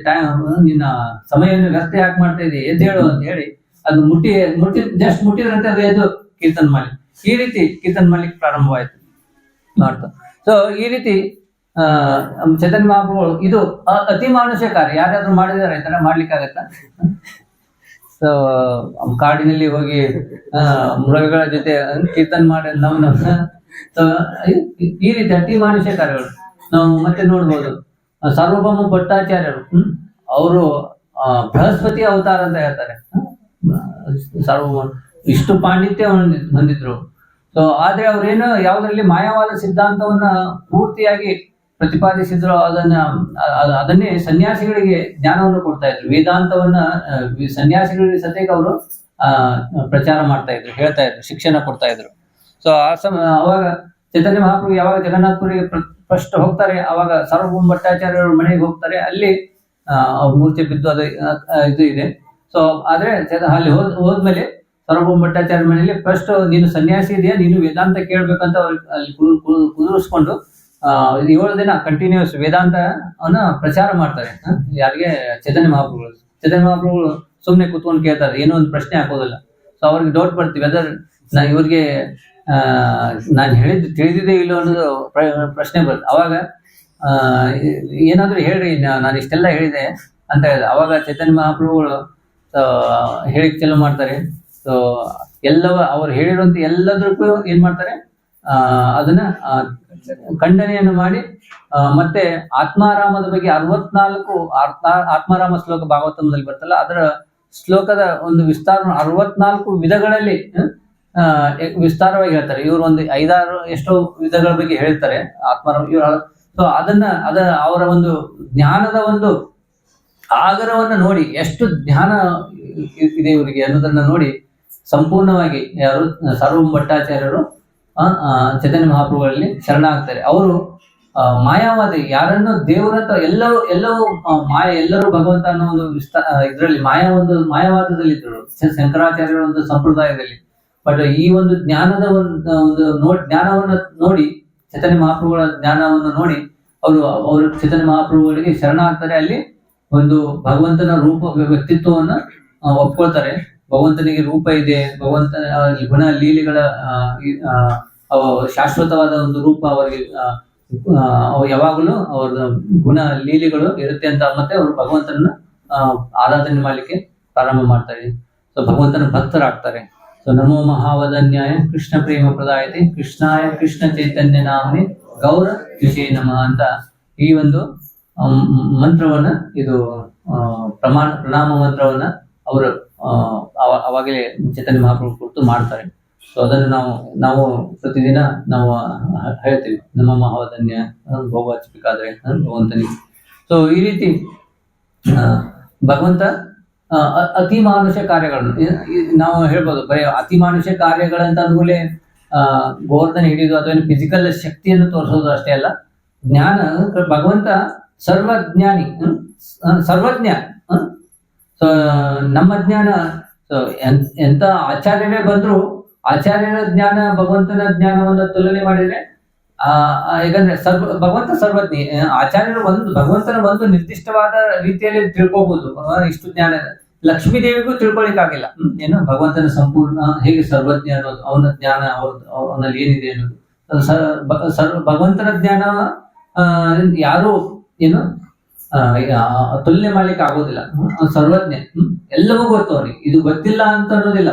ನಿನ್ನ ಸಮಯವನ್ನು ವ್ಯರ್ಥ ಯಾಕೆ ಮಾಡ್ತಾ ಇದೆ, ಎದ್ದೇಳು ಅಂತ ಹೇಳಿ ಅದು ಜಸ್ಟ್ ಮುಟ್ಟಿದ್ರಂತೆ ಅದು ಎದ್ದು ಕೀರ್ತನ್ ಮಾಡಿ, ಈ ರೀತಿ ಕೀರ್ತನ್ ಮಾಡ್ಲಿಕ್ಕೆ ಪ್ರಾರಂಭವಾಯ್ತು ಮಾಡ್ತಾ. ಸೊ ಈ ರೀತಿ ಚೈತನ್ಯ ಮಹಾಪ್ರಭುಗಳು ಇದು ಅತಿ ಮಾನುಷ ಕಾರ್ಯ. ಯಾರಾದ್ರೂ ಮಾಡಿದಾರೆ ಈ ತರ ಮಾಡ್ಲಿಕ್ಕಾಗತ್ತ? ಸೊ ಕಾಡಿನಲ್ಲಿ ಹೋಗಿ ಮೃಗಗಳ ಜೊತೆ ಕೀರ್ತನ್ ಮಾಡಿ ಈ ರೀತಿ ಅತಿ ಮಾನುಷ ಕಾರ್ಯಗಳು ನಾವು ಮತ್ತೆ ನೋಡ್ಬೋದು. ಸಾರ್ವಭೌಮ ಭಟ್ಟಾಚಾರ್ಯರು ಅವರು ಬೃಹಸ್ಪತಿ ಅವತಾರ ಅಂತ ಹೇಳ್ತಾರೆ. ಸಾರ್ವಭೌಮ ಇಷ್ಟು ಪಾಂಡಿತ್ಯ ಹೊಂದಿದ್ರು. ಸೊ ಆದ್ರೆ ಅವ್ರೇನು ಯಾವುದರಲ್ಲಿ ಮಾಯಾವಾದ ಸಿದ್ಧಾಂತವನ್ನ ಪೂರ್ತಿಯಾಗಿ ಪ್ರತಿಪಾದಿಸಿದ್ರು, ಅದನ್ನೇ ಸನ್ಯಾಸಿಗಳಿಗೆ ಜ್ಞಾನವನ್ನು ಕೊಡ್ತಾ ಇದ್ರು. ವೇದಾಂತವನ್ನ ಸನ್ಯಾಸಿಗಳಿಗೆ ಸತ್ಯಕ್ಕೆ ಅವರು ಪ್ರಚಾರ ಮಾಡ್ತಾ ಇದ್ರು, ಹೇಳ್ತಾ ಇದ್ರು, ಶಿಕ್ಷಣ ಕೊಡ್ತಾ ಇದ್ರು. ಸೊ ಅವಾಗ ಚೈತನ್ಯ ಮಹಾಪ್ರಭು ಯಾವಾಗ ಜಗನ್ನಾಥಪುರಿಗೆ ಫಸ್ಟ್ ಹೋಗ್ತಾರೆ, ಅವಾಗ ಸಾರ್ವಭೌಮ ಭಟ್ಟಾಚಾರ್ಯರ ಮನೆಗೆ ಹೋಗ್ತಾರೆ. ಅಲ್ಲಿ ಮೂರ್ತಿ ಬಿದ್ದು ಇದು ಇದೆ. ಸೊ ಆದ್ರೆ ಅಲ್ಲಿ ಹೋದ್ಮೇಲೆ ಸಾರ್ವಭೌಮ ಭಟ್ಟಾಚಾರ್ಯ ಮನೆಯಲ್ಲಿ ಫಸ್ಟ್ ನೀನು ಸನ್ಯಾಸಿ ಇದೆಯಾ, ನೀನು ವೇದಾಂತ ಕೇಳ್ಬೇಕಂತ ಅವ್ರಿಗೆ ಅಲ್ಲಿ ಕುದುರಿಸ್ಕೊಂಡು 7 ದಿನ ಕಂಟಿನ್ಯೂಸ್ ವೇದಾಂತವನ್ನ ಪ್ರಚಾರ ಮಾಡ್ತಾರೆ. ಯಾರಿಗೆ? ಚೈತನ್ಯ ಮಹಾಪ್ರಭುಗಳು. ಚೈತನ್ಯ ಮಹಾಪ್ರಭುಗಳು ಸುಮ್ನೆ ಕೂತ್ಕೊಂಡು ಕೇಳ್ತಾರೆ, ಏನೋ ಒಂದು ಪ್ರಶ್ನೆ ಹಾಕೋದಿಲ್ಲ. ಸೊ ಅವ್ರಿಗೆ ಡೌಟ್ ಬರ್ತೀವಿ ವೆದರ್ ಇವ್ರಿಗೆ ನಾನು ಹೇಳಿದ್ದು ತಿಳಿದಿದೆ ಇಲ್ಲೋ ಅನ್ನೋದು ಪ್ರಶ್ನೆ ಬರುತ್ತೆ. ಅವಾಗ ಏನಾದ್ರು ಹೇಳ್ರಿ, ನಾನು ಇಷ್ಟೆಲ್ಲ ಹೇಳಿದೆ ಅಂತ ಹೇಳಿದೆ. ಅವಾಗ ಚೈತನ್ಯ ಮಹಾಪ್ರಭುಗಳು ಹೇಳಿಕ್ ಚಾಲು ಮಾಡ್ತಾರೆ. ಸೊ ಅವ್ರು ಹೇಳಿರುವಂತ ಎಲ್ಲದಕ್ಕೂ ಏನ್ ಮಾಡ್ತಾರೆ, ಅದನ್ನ ಖಂಡನೆಯನ್ನು ಮಾಡಿ ಮತ್ತೆ ಆತ್ಮಾರಾಮದ ಬಗ್ಗೆ 64 ಆತ್ಮಾರಾಮ ಶ್ಲೋಕ ಭಾಗವತದಲ್ಲಿ ಬರ್ತಲ್ಲ, ಅದರ ಶ್ಲೋಕದ ಒಂದು ವಿಸ್ತಾರ 64 ವಿಧಗಳಲ್ಲಿ ವಿಸ್ತಾರವಾಗಿ ಹೇಳ್ತಾರೆ. ಇವರು ಒಂದು 5-6 ಎಷ್ಟೋ ವಿಧಗಳ ಬಗ್ಗೆ ಹೇಳ್ತಾರೆ ಆತ್ಮಾರಾಮ ಇವರು. ಸೊ ಅವರ ಒಂದು ಜ್ಞಾನದ ಒಂದು ಆಗರವನ್ನ ನೋಡಿ, ಎಷ್ಟು ಜ್ಞಾನ ಇದೆ ಇವರಿಗೆ ಅನ್ನೋದನ್ನ ನೋಡಿ ಸಂಪೂರ್ಣವಾಗಿ ಯಾರು ಸಾರ್ವಭೌಮ ಭಟ್ಟಾಚಾರ್ಯರು ಚೈತನ್ಯ ಮಹಾಪ್ರಭುಗಳಲ್ಲಿ ಶರಣ ಆಗ್ತಾರೆ. ಅವರು ಮಾಯಾವಾದಿ, ಯಾರನ್ನು ದೇವರಂತ ಎಲ್ಲವೂ ಮಾಯ, ಎಲ್ಲರೂ ಭಗವಂತ ಅನ್ನೋ ಒಂದು ಇದರಲ್ಲಿ ಮಾಯಾವಾದದಲ್ಲಿ ಇದ್ರು ಶಂಕರಾಚಾರ್ಯರ ಒಂದು ಸಂಪ್ರದಾಯದಲ್ಲಿ. ಬಟ್ ಈ ಒಂದು ಜ್ಞಾನದ ಜ್ಞಾನವನ್ನ ನೋಡಿ, ಚೈತನ್ಯ ಮಹಾಪ್ರಭುಗಳ ಜ್ಞಾನವನ್ನು ನೋಡಿ ಅವರು ಚೈತನ್ಯ ಮಹಾಪ್ರಭುಗಳಿಗೆ ಶರಣ ಆಗ್ತಾರೆ. ಅಲ್ಲಿ ಒಂದು ಭಗವಂತನ ರೂಪ ವ್ಯಕ್ತಿತ್ವವನ್ನ ಒಪ್ಕೊಳ್ತಾರೆ. ಭಗವಂತನಿಗೆ ರೂಪ ಇದೆ, ಭಗವಂತನ ಗುಣ ಲೀಲೆಗಳ ಶಾಶ್ವತವಾದ ಒಂದು ರೂಪ ಅವರಿಗೆ ಯಾವಾಗಲೂ ಅವ್ರ ಗುಣ ಲೀಲೆಗಳು ಇರುತ್ತೆ ಅಂತ, ಮತ್ತೆ ಅವರು ಭಗವಂತನ ಆರಾಧನೆ ಮಾಡ್ಲಿಕ್ಕೆ ಪ್ರಾರಂಭ ಮಾಡ್ತಾರೆ. ಸೊ ಭಗವಂತನ ಭಕ್ತರಾಗ್ತಾರೆ. ಸೊ ನಮೋ ಮಹಾವದನ್ಯಾಯ ಕೃಷ್ಣ ಪ್ರೇಮ ಪ್ರದಾಯತೆ ಕೃಷ್ಣಾಯ ಕೃಷ್ಣ ಚೈತನ್ಯ ನಾಮನೆ ಗೌರ ವಿಷಯ ನಮಃ ಅಂತ ಈ ಒಂದು ಮಂತ್ರವನ್ನ, ಇದು ಪ್ರಣಾಮ ಮಂತ್ರವನ್ನ ಅವರು ಅವಾಗಲೇ ಚೈತನ್ಯ ಮಹಾಪ್ರಭು ಕುರಿತು ಮಾಡ್ತಾರೆ. ಸೊ ಅದನ್ನು ನಾವು ಪ್ರತಿದಿನ ನಾವು ಹೇಳ್ತೀವಿ, ನಮ್ಮ ಮಹಾವದನ್ಯ ಭೋಗ ಹಚ್ಚಬೇಕಾದ್ರೆ ಭಗವಂತನಿಗೆ. ಸೊ ಈ ರೀತಿ ಭಗವಂತ ಅತಿ ಮಾನುಷ ಕಾರ್ಯಗಳನ್ನು ನಾವು ಹೇಳ್ಬೋದು. ಬರೀ ಅತಿ ಮಾನುಷ ಕಾರ್ಯಗಳಂತ ಅಂದ್ಮೇಲೆ ಗೋವರ್ಧನ ಹಿಡಿಯೋದು ಅಥವಾ ಫಿಸಿಕಲ್ ಶಕ್ತಿಯನ್ನು ತೋರಿಸೋದು ಅಷ್ಟೇ ಅಲ್ಲ. ಜ್ಞಾನ, ಭಗವಂತ ಸರ್ವಜ್ಞಾನಿ, ಸರ್ವಜ್ಞ. ಸೊ ನಮ್ಮ ಜ್ಞಾನ, ಸೊ ಎಂತ ಆಚಾರ್ಯರೇ ಬಂದ್ರು ಆಚಾರ್ಯರ ಜ್ಞಾನ ಭಗವಂತನ ಜ್ಞಾನವನ್ನು ತುಲನೆ ಮಾಡಿದ್ರೆ ಯಾಕಂದ್ರೆ ಭಗವಂತ ಸರ್ವಜ್ಞ. ಆಚಾರ್ಯರು ಭಗವಂತನ ಒಂದು ನಿರ್ದಿಷ್ಟವಾದ ರೀತಿಯಲ್ಲಿ ತಿಳ್ಕೋಬಹುದು. ಇಷ್ಟು ಜ್ಞಾನ ಲಕ್ಷ್ಮೀ ದೇವಿಗೂ ತಿಳ್ಕೊಳಿಕ್ಕಾಗಿಲ್ಲ. ಏನು ಭಗವಂತನ ಸಂಪೂರ್ಣ ಹೇಗೆ ಸರ್ವಜ್ಞ ಅನ್ನೋದು, ಅವನ ಜ್ಞಾನ ಅವನಲ್ಲಿ ಏನಿದೆ ಅನ್ನೋದು, ಭಗವಂತನ ಜ್ಞಾನ ಯಾರು ಏನು ತುಲನೆ ಮಾಡ್ಲಿಕ್ಕೆ ಆಗೋದಿಲ್ಲ. ಸರ್ವಜ್ಞ, ಎಲ್ಲವೂ ಗೊತ್ತು ಅವನಿಗೆ, ಇದು ಗೊತ್ತಿಲ್ಲ ಅಂತ ಅನ್ನೋದಿಲ್ಲ.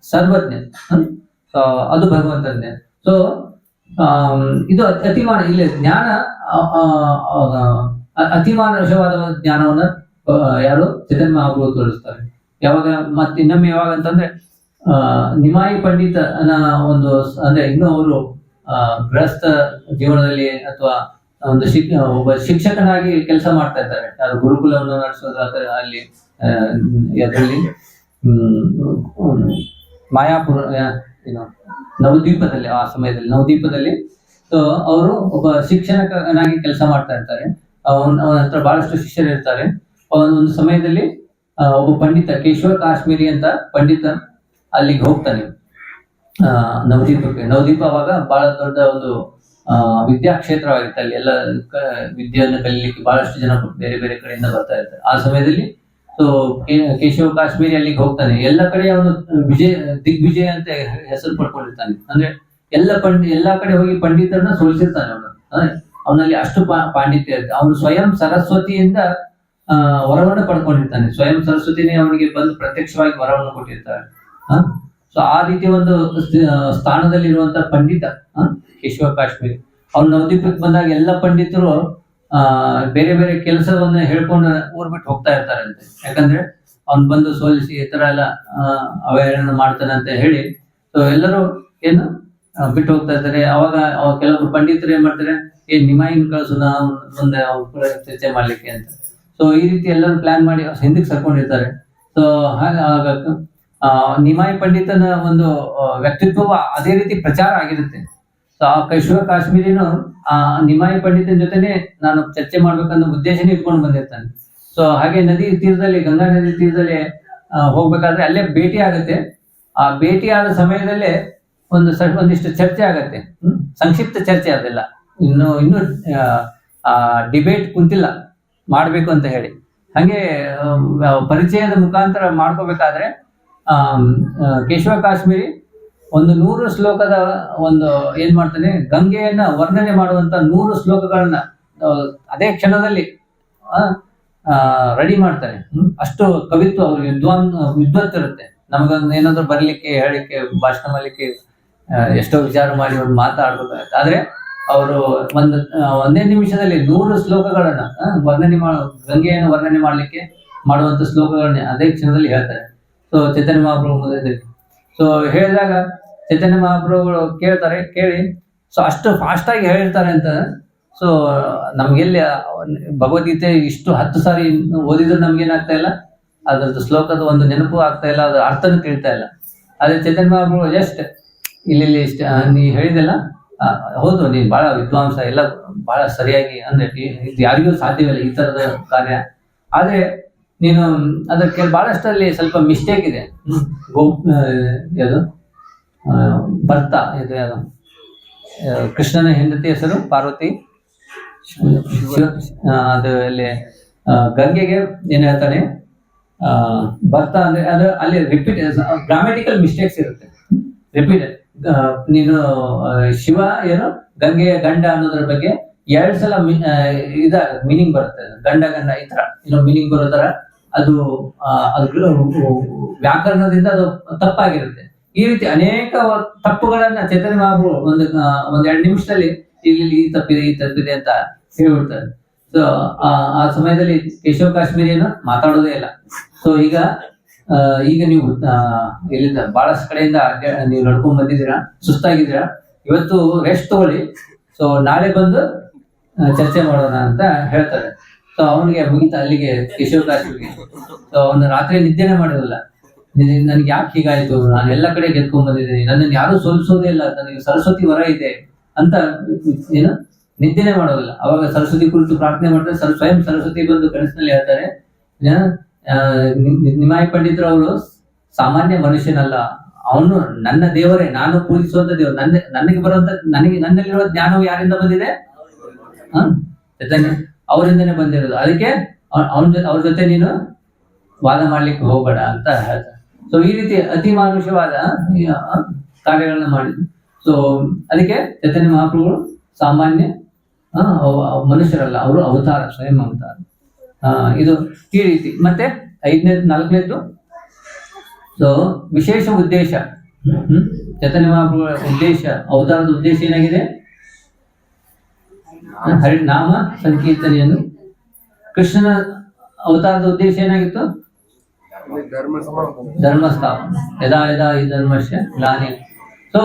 ಸರ್ವಜ್ಞ, ಅದು ಭಗವಂತನೇ. ಸೊ ಇದು ಅತಿಮಾನ, ಇಲ್ಲಿ ಜ್ಞಾನ ಅತಿಮಾನುಷವಾದ ಜ್ಞಾನವನ್ನ ಯಾರು ಚೈತನ್ಯ ಮಹಾಪ್ರಭು ತೋರಿಸ್ತಾರೆ. ಯಾವಾಗ ಮತ್ತೆ ಇನ್ನೊಮ್ಮೆ ಯಾವಾಗ ಅಂತಂದ್ರೆ ನಿಮಾಯಿ ಪಂಡಿತ ಒಂದು, ಅಂದ್ರೆ ಇನ್ನು ಅವರು ಗೃಹಸ್ಥ ಜೀವನದಲ್ಲಿ ಅಥವಾ ಒಂದು ಒಬ್ಬ ಶಿಕ್ಷಕನಾಗಿ ಕೆಲಸ ಮಾಡ್ತಾ ಇದ್ದಾರೆ. ಯಾರು ಗುರುಕುಲವನ್ನು ನಡೆಸೋದಾದ್ರೆ ಅಲ್ಲಿ ಅದರಲ್ಲಿ ಮಾಯಾಪುರ ಏನು ನವದ್ವೀಪದಲ್ಲಿ, ಆ ಸಮಯದಲ್ಲಿ ನವದ್ವೀಪದಲ್ಲಿ ಸೊ ಅವರು ಒಬ್ಬ ಶಿಕ್ಷಕನಾಗಿ ಕೆಲಸ ಮಾಡ್ತಾ ಇರ್ತಾರೆ. ಅವನ ಹತ್ರ ಬಹಳಷ್ಟು ಶಿಷ್ಯರು ಇರ್ತಾರೆ. ಒಂದು ಸಮಯದಲ್ಲಿ ಒಬ್ಬ ಪಂಡಿತ, ಕೇಶವ ಕಾಶ್ಮೀರಿ ಅಂತ ಪಂಡಿತ ಅಲ್ಲಿಗೆ ಹೋಗ್ತಾನೆ ನವದ್ವೀಪಕ್ಕೆ. ನವದ್ವೀಪ ಅವಾಗ ಬಹಳ ದೊಡ್ಡ ಒಂದು ವಿದ್ಯಾಕ್ಷೇತ್ರವಾಗಿರುತ್ತೆ. ಅಲ್ಲಿ ಎಲ್ಲ ವಿದ್ಯೆಯನ್ನು ಕಲೀಲಿಕ್ಕೆ ಬಹಳಷ್ಟು ಜನ ಬೇರೆ ಬೇರೆ ಕಡೆಯಿಂದ ಬರ್ತಾ ಇರ್ತಾರೆ. ಆ ಸಮಯದಲ್ಲಿ ಸೊ ಕೇಶವ ಕಾಶ್ಮೀರಿ ಅಲ್ಲಿಗೆ ಹೋಗ್ತಾನೆ. ಎಲ್ಲ ಕಡೆ ಅವನು ದಿಗ್ವಿಜಯ ಅಂತ ಹೆಸರು ಪಡ್ಕೊಂಡಿರ್ತಾನೆ. ಅಂದ್ರೆ ಎಲ್ಲಾ ಕಡೆ ಹೋಗಿ ಪಂಡಿತರನ್ನ ಸೋಲಿಸಿರ್ತಾನೆ ಅವನು. ಅವನಲ್ಲಿ ಅಷ್ಟು ಪಾಂಡಿತ್ಯ ಇರುತ್ತೆ. ಅವನು ಸ್ವಯಂ ಸರಸ್ವತಿಯಿಂದ ವರವನ್ನು ಪಡ್ಕೊಂಡಿರ್ತಾನೆ. ಸ್ವಯಂ ಸರಸ್ವತಿನೇ ಅವನಿಗೆ ಬಂದು ಪ್ರತ್ಯಕ್ಷವಾಗಿ ವರವನ್ನು ಕೊಟ್ಟಿರ್ತಾರೆ. ಸೊ ಆ ರೀತಿ ಒಂದು ಸ್ಥಾನದಲ್ಲಿರುವಂತ ಪಂಡಿತ ಕೇಶವ ಕಾಶ್ಮೀರಿ. ಅವ್ನು ನವದ್ವೀಪಕ್ಕೆ ಬಂದಾಗ ಎಲ್ಲ ಪಂಡಿತರು ಬೇರೆ ಬೇರೆ ಕೆಲಸವನ್ನ ಹೇಳ್ಕೊಂಡು ಊರ್ ಬಿಟ್ಟು ಹೋಗ್ತಾ ಇರ್ತಾರಂತೆ. ಯಾಕಂದ್ರೆ ಅವ್ನ್ ಬಂದು ಸೋಲಿಸಿ ಈ ತರ ಎಲ್ಲ ಅವಹೇಳನ ಮಾಡ್ತಾನೆ ಅಂತ ಹೇಳಿ ಸೊ ಎಲ್ಲರೂ ಏನು ಬಿಟ್ಟು ಹೋಗ್ತಾ ಇರ್ತಾರೆ. ಅವಾಗ ಕೆಲವರು ಪಂಡಿತರು ಏನ್ ಮಾಡ್ತಾರೆ, ನಿಮಾಯಿನ ಕಳ್ಸು, ನಾವು ಮುಂದೆ ಅವ್ರ ಚರ್ಚೆ ಮಾಡ್ಲಿಕ್ಕೆ ಅಂತ. ಸೊ ಈ ರೀತಿ ಎಲ್ಲರೂ ಪ್ಲಾನ್ ಮಾಡಿ ಹಿಂದಕ್ಕೆ ಸರ್ಕೊಂಡಿರ್ತಾರೆ. ಸೊ ಹಾಗ ನಿಮಾಯಿ ಪಂಡಿತನ ಒಂದು ವ್ಯಕ್ತಿತ್ವ ಅದೇ ರೀತಿ ಪ್ರಚಾರ ಆಗಿರುತ್ತೆ. ಸೊ ಆ ಕೇಶವ ಕಾಶ್ಮೀರಿನು ಆ ನಿಮಾಯಿ ಪಂಡಿತನ ಜೊತೆನೆ ನಾನು ಚರ್ಚೆ ಮಾಡ್ಬೇಕನ್ನೋ ಉದ್ದೇಶನೇ ಇಟ್ಕೊಂಡು ಬಂದಿರ್ತಾನೆ. ಸೊ ಹಾಗೆ ನದಿ ತೀರದಲ್ಲಿ, ಗಂಗಾ ನದಿ ತೀರದಲ್ಲಿ ಹೋಗ್ಬೇಕಾದ್ರೆ ಅಲ್ಲೇ ಭೇಟಿ ಆಗುತ್ತೆ. ಆ ಭೇಟಿ ಆದ ಸಮಯದಲ್ಲೇ ಒಂದಿಷ್ಟು ಚರ್ಚೆ ಆಗತ್ತೆ. ಸಂಕ್ಷಿಪ್ತ ಚರ್ಚೆ, ಅದೆಲ್ಲ ಇನ್ನು ಡಿಬೇಟ್ ಕುಂತಿಲ್ಲ ಮಾಡ್ಬೇಕು ಅಂತ ಹೇಳಿ. ಹಾಗೆ ಪರಿಚಯದ ಮುಖಾಂತರ ಮಾಡ್ಕೋಬೇಕಾದ್ರೆ ಕೇಶವ ಕಾಶ್ಮೀರಿ ಒಂದು 100 ಶ್ಲೋಕದ ಒಂದು ಏನ್ ಮಾಡ್ತಾನೆ, ಗಂಗೆಯನ್ನ ವರ್ಣನೆ ಮಾಡುವಂತ 100 ಶ್ಲೋಕಗಳನ್ನ ಅದೇ ಕ್ಷಣದಲ್ಲಿ ರೆಡಿ ಮಾಡ್ತಾರೆ. ಅಷ್ಟು ಕವಿತ್ವ ಅವ್ರಿಗೆ ವಿದ್ವತ್ ಇರುತ್ತೆ. ನಮಗೊಂದು ಏನಾದ್ರು ಬರ್ಲಿಕ್ಕೆ, ಹೇಳಿಕ್ಕೆ, ಭಾಷಣ ಮಾಡ್ಲಿಕ್ಕೆ ಎಷ್ಟೋ ವಿಚಾರ ಮಾಡಿ ಒಂದು ಮಾತಾಡ್ಬೇಕಾಗುತ್ತೆ. ಆದ್ರೆ ಅವರು ಒಂದೇ ನಿಮಿಷದಲ್ಲಿ 100 ಶ್ಲೋಕಗಳನ್ನ ವರ್ಣನೆ ಗಂಗೆಯನ್ನು ವರ್ಣನೆ ಮಾಡ್ಲಿಕ್ಕೆ ಮಾಡುವಂತ ಶ್ಲೋಕಗಳನ್ನ ಅದೇ ಕ್ಷಣದಲ್ಲಿ ಹೇಳ್ತಾರೆ. ಸೊ ಚೈತನ್ಯ ಮಹಾಪ್ರಭು ಸೊ ಹೇಳಿದಾಗ ಚೈತನ್ಯ ಮಹಾಪ್ರಭುಗಳು ಕೇಳ್ತಾರೆ. ಕೇಳಿ ಸೊ ಅಷ್ಟು ಫಾಸ್ಟ್ ಆಗಿ ಹೇಳಿರ್ತಾರೆ ಅಂತ. ಸೊ ನಮ್ಗೆಲ್ಲಿ ಭಗವದ್ಗೀತೆ ಇಷ್ಟು 10 ಸಾರಿ ಓದಿದ್ರು ನಮ್ಗೇನಾಗ್ತಾ ಇಲ್ಲ, ಅದ್ರದ್ದು ಶ್ಲೋಕದ ಒಂದು ನೆನಪು ಆಗ್ತಾ ಇಲ್ಲ, ಅದ್ರ ಅರ್ಥನೂ ಕೇಳ್ತಾ ಇಲ್ಲ. ಅದೇ ಚೈತನ್ಯ ಮಹಾಪ್ರಭು ಜಸ್ಟ್ ಇಲ್ಲಿ ಇಷ್ಟ ನೀ ಹೇಳಿದೆಲ್ಲ ಹೌದು, ನೀನ್ ಬಹಳ ವಿದ್ವಾಂಸ, ಎಲ್ಲ ಬಹಳ ಸರಿಯಾಗಿ, ಅಂದ್ರೆ ಇದು ಯಾರಿಗೂ ಸಾಧ್ಯವಿಲ್ಲ ಈ ತರದ ಕಾರ್ಯ. ಆದ್ರೆ ನೀನು ಅದಕ್ಕೆ ಬಹಳಷ್ಟಲ್ಲಿ ಸ್ವಲ್ಪ ಮಿಸ್ಟೇಕ್ ಇದೆ. ಯಾವುದು ಭರ್ತ, ಇದು ಯಾವುದು ಕೃಷ್ಣನ ಹೆಂಡತಿ ಹೆಸರು ಪಾರ್ವತಿ, ಅದು ಅಲ್ಲಿ ಗಂಗೆಗೆ ಏನ್ ಹೇಳ್ತಾನೆ ಭರ್ತ ಅಂದ್ರೆ ಅದು ಅಲ್ಲಿ ರಿಪೀಟ್ ಗ್ರಾಮೆಟಿಕಲ್ ಮಿಸ್ಟೇಕ್ಸ್ ಇರುತ್ತೆ. ರಿಪೀಟ್ ನೀನು ಶಿವ ಏನು ಗಂಗೆಯ ಗಂಡ ಅನ್ನೋದ್ರ ಬಗ್ಗೆ 2 ಸಲ ಮೀನಿಂಗ್ ಬರುತ್ತೆ. ಗಂಡ ಈ ತರ ಮೀನಿಂಗ್ ಬರೋ ತರ ಅದು ವ್ಯಾಕರಣದಿಂದ ಅದು ತಪ್ಪಾಗಿರುತ್ತೆ. ಈ ರೀತಿ ಅನೇಕ ತಪ್ಪುಗಳನ್ನ ಚೈತನ್ಯ ಮಹಾಪ್ರಭು ಒಂದ್ 2 ನಿಮಿಷದಲ್ಲಿ ಇಲ್ಲಿ ಈ ತಪ್ಪಿದೆ ಅಂತ ಹೇಳ್ಬಿಡ್ತಾರೆ. ಸೊ ಆ ಸಮಯದಲ್ಲಿ ಕೇಶವ ಕಾಶ್ಮೀರಿ ಏನು ಮಾತಾಡೋದೇ ಇಲ್ಲ. ಸೊ ಈಗ ನೀವು ಎಲ್ಲಿಂದ ಬಹಳಷ್ಟು ಕಡೆಯಿಂದ ನೀವು ನಡ್ಕೊಂಡ್ ಬಂದಿದ್ದೀರಾ, ಸುಸ್ತಾಗಿದ್ದೀರಾ, ಇವತ್ತು ರೆಸ್ಟ್ ತಗೊಳ್ಳಿ, ಸೊ ನಾಳೆ ಬಂದು ಚರ್ಚೆ ಮಾಡೋಣ ಅಂತ ಹೇಳ್ತಾರೆ. ಸೊ ಅವನಿಗೆ ಮುಗಿತ ಅಲ್ಲಿಗೆ ಕೇಶವ ಕಾಶ್ಮೀರಿಗೆ. ಸೊ ಅವನು ರಾತ್ರಿ ನಿದ್ದೆನೆ ಮಾಡಿರಲ್ಲ. ನನ್ಗೆ ಯಾಕೆ ಹೀಗಾಯ್ತು, ನಾನು ಎಲ್ಲ ಕಡೆ ಗೆದ್ಕೊಂಡ್ ಬಂದಿದ್ದೀನಿ, ನನ್ನನ್ನು ಯಾರು ಸೋಲಿಸೋದೇ ಇಲ್ಲ, ನನಗೆ ಸರಸ್ವತಿ ವರ ಇದೆ ಅಂತ ಏನು ನಿದ್ದೆನೆ ಮಾಡೋದಿಲ್ಲ. ಅವಾಗ ಸರಸ್ವತಿ ಕುರಿತು ಪ್ರಾರ್ಥನೆ ಮಾಡ್ತಾರೆ. ಸ್ವಯಂ ಸರಸ್ವತಿ ಬಂದು ಕನಸಿನಲ್ಲಿ ಹೇಳ್ತಾರೆ, ನಿಮಾಯಿ ಪಂಡಿತರು ಅವರು ಸಾಮಾನ್ಯ ಮನುಷ್ಯನಲ್ಲ, ಅವನು ನನ್ನ ದೇವರೇ, ನಾನು ಪೂಜಿಸುವಂತ ದೇವರು, ನನಗೆ ಬರುವಂತ ನನ್ನಲ್ಲಿರುವ ಜ್ಞಾನವು ಯಾರಿಂದ ಬಂದಿದೆ, ಚೈತನ್ಯ ಅವರಿಂದನೇ ಬಂದಿರೋದು. ಅದಕ್ಕೆ ಅವ್ರ ಜೊತೆ ನೀನು ವಾದ ಮಾಡ್ಲಿಕ್ಕೆ ಹೋಗ್ಬೇಡ ಅಂತ ಹೇಳ್ತಾರೆ. ಸೊ ಈ ರೀತಿ ಅತಿ ಮಾನುಷವಾದ ಕಾರ್ಯಗಳನ್ನ ಮಾಡಿದ್ರು. ಸೊ ಅದಕ್ಕೆ ಚೈತನ್ಯ ಮಹಾಪ್ರಭುಗಳು ಸಾಮಾನ್ಯ ಮನುಷ್ಯರಲ್ಲ, ಅವರು ಅವತಾರ, ಸ್ವಯಂ ಅವತಾರ. ಇದು ಈ ರೀತಿ. ಮತ್ತೆ 4ನೇದು ಸೊ ವಿಶೇಷ ಉದ್ದೇಶ. ಚೈತನ್ಯ ಮಹಾಪ್ರಭುಗಳ ಉದ್ದೇಶ, ಅವತಾರದ ಉದ್ದೇಶ ಏನಾಗಿದೆ, ಹರಿನಾಮ ಸಂಕೀರ್ತನೆಯನ್ನು. ಕೃಷ್ಣನ ಅವತಾರದ ಉದ್ದೇಶ ಏನಾಗಿತ್ತು, ಧರ್ಮ ಸ್ಥಾಪನೆ. ಯದಾ ಯದಾ ಈ ಧರ್ಮಶ್ಯ ಗ್ಲಾನಿ. ಸೊ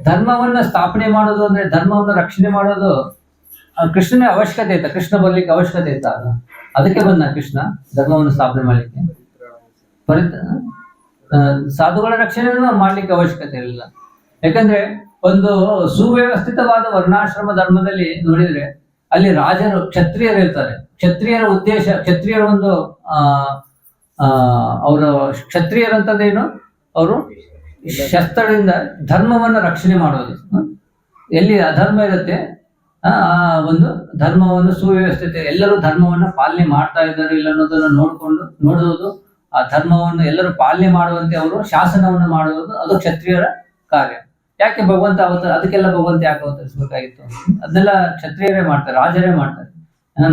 ಧರ್ಮವನ್ನ ಸ್ಥಾಪನೆ ಮಾಡೋದು ಅಂದ್ರೆ ಧರ್ಮವನ್ನ ರಕ್ಷಣೆ ಮಾಡೋದು ಕೃಷ್ಣನ ಅವಶ್ಯಕತೆ ಇತ್ತ. ಕೃಷ್ಣ ಬರ್ಲಿಕ್ಕೆ ಅವಶ್ಯಕತೆ ಇತ್ತ, ಅದಕ್ಕೆ ಬಂದ ಕೃಷ್ಣ ಧರ್ಮವನ್ನು ಸ್ಥಾಪನೆ ಮಾಡ್ಲಿಕ್ಕೆ. ಸಾಧುಗಳ ರಕ್ಷಣೆಯನ್ನು ಮಾಡ್ಲಿಕ್ಕೆ ಅವಶ್ಯಕತೆ ಇರಲಿಲ್ಲ. ಯಾಕಂದ್ರೆ ಒಂದು ಸುವ್ಯವಸ್ಥಿತವಾದ ವರ್ಣಾಶ್ರಮ ಧರ್ಮದಲ್ಲಿ ನೋಡಿದ್ರೆ ಅಲ್ಲಿ ರಾಜರು, ಕ್ಷತ್ರಿಯರು ಇರ್ತಾರೆ. ಕ್ಷತ್ರಿಯರ ಉದ್ದೇಶ, ಕ್ಷತ್ರಿಯರ ಒಂದು ಅವರ ಕ್ಷತ್ರಿಯರಂತಂದೇನು, ಅವರು ಶಸ್ತ್ರದಿಂದ ಧರ್ಮವನ್ನ ರಕ್ಷಣೆ ಮಾಡೋದು. ಎಲ್ಲಿ ಅಧರ್ಮ ಇರುತ್ತೆ ಆ ಒಂದು ಧರ್ಮವನ್ನು ಸುವ್ಯವಸ್ಥಿತ, ಎಲ್ಲರೂ ಧರ್ಮವನ್ನ ಪಾಲನೆ ಮಾಡ್ತಾ ಇದ್ದಾರೆ ಇಲ್ಲ ಅನ್ನೋದನ್ನ ನೋಡುವುದು, ಆ ಧರ್ಮವನ್ನು ಎಲ್ಲರೂ ಪಾಲನೆ ಮಾಡುವಂತೆ ಅವರು ಶಾಸನವನ್ನು ಮಾಡುವುದು, ಅದು ಕ್ಷತ್ರಿಯರ ಕಾರ್ಯ. ಯಾಕೆ ಭಗವಂತ ಅದಕ್ಕೆಲ್ಲ ಭಗವಂತ ಯಾಕೆ ಅವತರಿಸಬೇಕಾಗಿತ್ತು? ಅದನ್ನೆಲ್ಲ ಕ್ಷತ್ರಿಯರೇ ಮಾಡ್ತಾರೆ, ರಾಜರೇ ಮಾಡ್ತಾರೆ.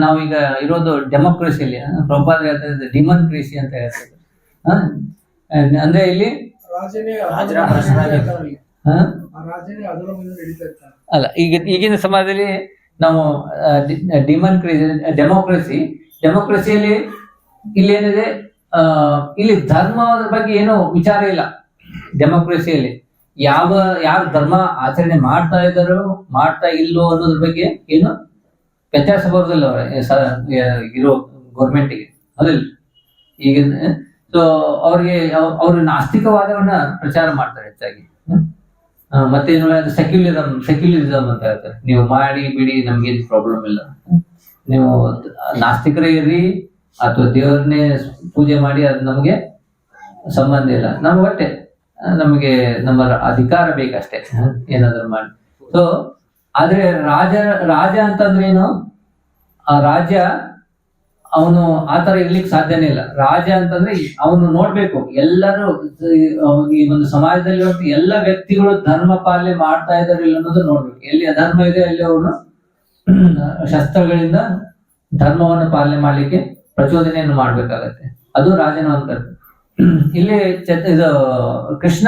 ನಾವೀಗ ಇರೋದು ಡೆಮೋಕ್ರಸಿಯಲ್ಲಿ, ಪ್ರಭುಪಾದ ಹೇಳ್ತಾರೆ ಡಿಮನ್ ಕ್ರೇಸಿ ಅಂತ ಹೇಳ್ತಾರೆ. ಅಂದ್ರೆ ಇಲ್ಲಿ ಅಲ್ಲ, ಈಗಿನ ಸಮಾಜದಲ್ಲಿ ನಾವು ಡೆಮೋಕ್ರಸಿಯಲ್ಲಿ ಇಲ್ಲಿ ಏನಿದೆ, ಇಲ್ಲಿ ಧರ್ಮದ ಬಗ್ಗೆ ಏನೋ ವಿಚಾರ ಇಲ್ಲ. ಡೆಮೋಕ್ರಸಿಯಲ್ಲಿ ಯಾರು ಧರ್ಮ ಆಚರಣೆ ಮಾಡ್ತಾ ಇದ್ದಾರೋ ಮಾಡ್ತಾ ಇಲ್ಲೋ ಅನ್ನೋದ್ರ ಬಗ್ಗೆ ಏನು ವ್ಯತ್ಯಾಸ ಬರೋದಿಲ್ಲ ಇರೋ ಗೌರ್ಮೆಂಟಿಗೆ. ಅದಿಲ್ಲ ಈಗ. ಸೊ ಅವ್ರು ನಾಸ್ತಿಕವಾದವನ್ನ ಪ್ರಚಾರ ಮಾಡ್ತಾರೆ ಹೆಚ್ಚಾಗಿ. ಮತ್ತೇನು ಸೆಕ್ಯುಲರಿಸಮ್ ಅಂತ ಹೇಳ್ತಾರೆ. ನೀವು ಮಾಡಿ ಬಿಡಿ, ನಮ್ಗೇನು ಪ್ರಾಬ್ಲಮ್ ಇಲ್ಲ, ನೀವು ನಾಸ್ತಿಕರೇ ಇರ್ರಿ ಅಥವಾ ದೇವ್ರನ್ನೇ ಪೂಜೆ ಮಾಡಿ, ಅದು ನಮಗೆ ಸಂಬಂಧ ಇಲ್ಲ, ನಮಗೆ ನಮ್ಮ ಅಧಿಕಾರ ಬೇಕಷ್ಟೇ, ಏನಾದ್ರು ಮಾಡಿ. ಸೊ ಆದ್ರೆ ರಾಜ ಅಂತಂದ್ರೆ ಏನು, ಆ ರಾಜ್ಯ ಅವನು ಆತರ ಇರ್ಲಿಕ್ಕೆ ಸಾಧ್ಯನೇ ಇಲ್ಲ. ರಾಜ ಅಂತಂದ್ರೆ ಅವನು ನೋಡ್ಬೇಕು, ಎಲ್ಲರೂ ಈ ಒಂದು ಸಮಾಜದಲ್ಲಿ ಎಲ್ಲ ವ್ಯಕ್ತಿಗಳು ಧರ್ಮ ಪಾಲನೆ ಮಾಡ್ತಾ ಇದ್ದಾರೆ ಇಲ್ಲ ಅನ್ನೋದು ನೋಡ್ಬೇಕು. ಎಲ್ಲಿ ಅಧರ್ಮ ಇದೆ ಅಲ್ಲಿ ಅವನು ಶಸ್ತ್ರಗಳಿಂದ ಧರ್ಮವನ್ನು ಪಾಲನೆ ಮಾಡ್ಲಿಕ್ಕೆ ಪ್ರಚೋದನೆಯನ್ನು ಮಾಡ್ಬೇಕಾಗತ್ತೆ. ಅದು ರಾಜನ ಒಂದು ಕರ್ತವ್ಯ. ಇಲ್ಲಿ ಇದು ಕೃಷ್ಣ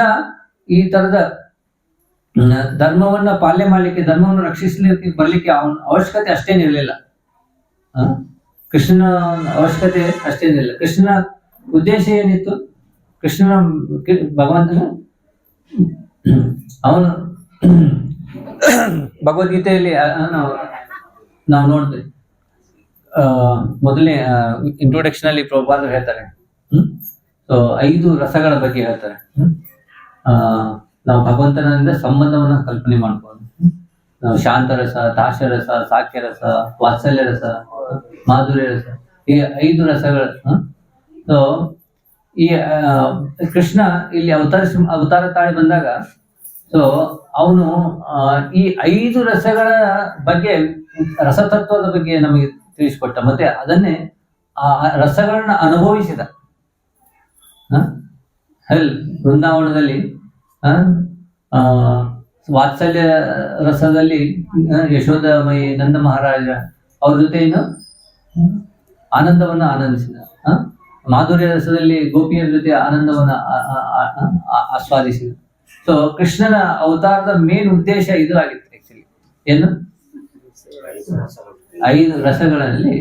ಈ ತರದ ಧರ್ಮವನ್ನ ಪಾಲನೆ ಮಾಡ್ಲಿಕ್ಕೆ, ಧರ್ಮವನ್ನು ರಕ್ಷಿಸ್ಲಿಕ್ಕೆ ಬರ್ಲಿಕ್ಕೆ ಅವನ ಅವಶ್ಯಕತೆ ಅಷ್ಟೇನಿರ್ಲಿಲ್ಲ. ಕೃಷ್ಣನ ಅವಶ್ಯಕತೆ ಅಷ್ಟೇನಿಲ್ಲ. ಕೃಷ್ಣನ ಉದ್ದೇಶ ಏನಿತ್ತು, ಕೃಷ್ಣನ ಭಗವಂತನ ಅವನು ಭಗವದ್ಗೀತೆಯಲ್ಲಿ ನಾವು ನೋಡ್ತೇವೆ. ಮೊದಲನೇ ಇಂಟ್ರೊಡಕ್ಷನ್ ಅಲ್ಲಿ ಪ್ರಭುಪಾದರು ಹೇಳ್ತಾರೆ, ಸೊ 5 ರಸಗಳ ಬಗ್ಗೆ ಹೇಳ್ತಾರೆ. ನಾವು ಭಗವಂತನಿಂದ ಸಂಬಂಧವನ್ನ ಕಲ್ಪನೆ ಮಾಡ್ಬೋದು. ಶಾಂತರಸ, ತಾಶರಸ, ಸಾಕ್ಯರಸ, ವಾತ್ಸಲ್ಯ ರಸ, ಮಾಧುರ್ಯ ರಸ, ಈ 5 ರಸಗಳು. ಸೊ ಈ ಕೃಷ್ಣ ಇಲ್ಲಿ ಅವತಾರ ತಾಳಿ ಬಂದಾಗ ಸೊ ಅವನು ಈ 5 ರಸಗಳ ಬಗ್ಗೆ, ರಸತತ್ವದ ಬಗ್ಗೆ ನಮಗೆ ತಿಳಿಸ್ಕೊಟ್ಟ. ಮತ್ತೆ ಅದನ್ನೇ ಆ ರಸಗಳನ್ನ ಅನುಭವಿಸಿದ. ವೃಂದಾವನದಲ್ಲಿ ವಾತ್ಸಲ್ಯ ರಸದಲ್ಲಿ ಯಶೋದಮಯಿ ನಂದ ಮಹಾರಾಜ ಅವ್ರ ಜೊತೆ ಏನು ಆನಂದವನ್ನ ಆನಂದಿಸಿದ. ಮಾಧುರ್ಯ ರಸದಲ್ಲಿ ಗೋಪಿಯರ ಜೊತೆ ಆನಂದವನ್ನ ಆಸ್ವಾದಿಸಿದ. ಸೊ ಕೃಷ್ಣನ ಅವತಾರದ ಮೇನ್ ಉದ್ದೇಶ ಇದು ಆಗಿತ್ತು. ಆಕ್ಚುಲಿ ಏನು 5 ರಸಗಳಲ್ಲಿ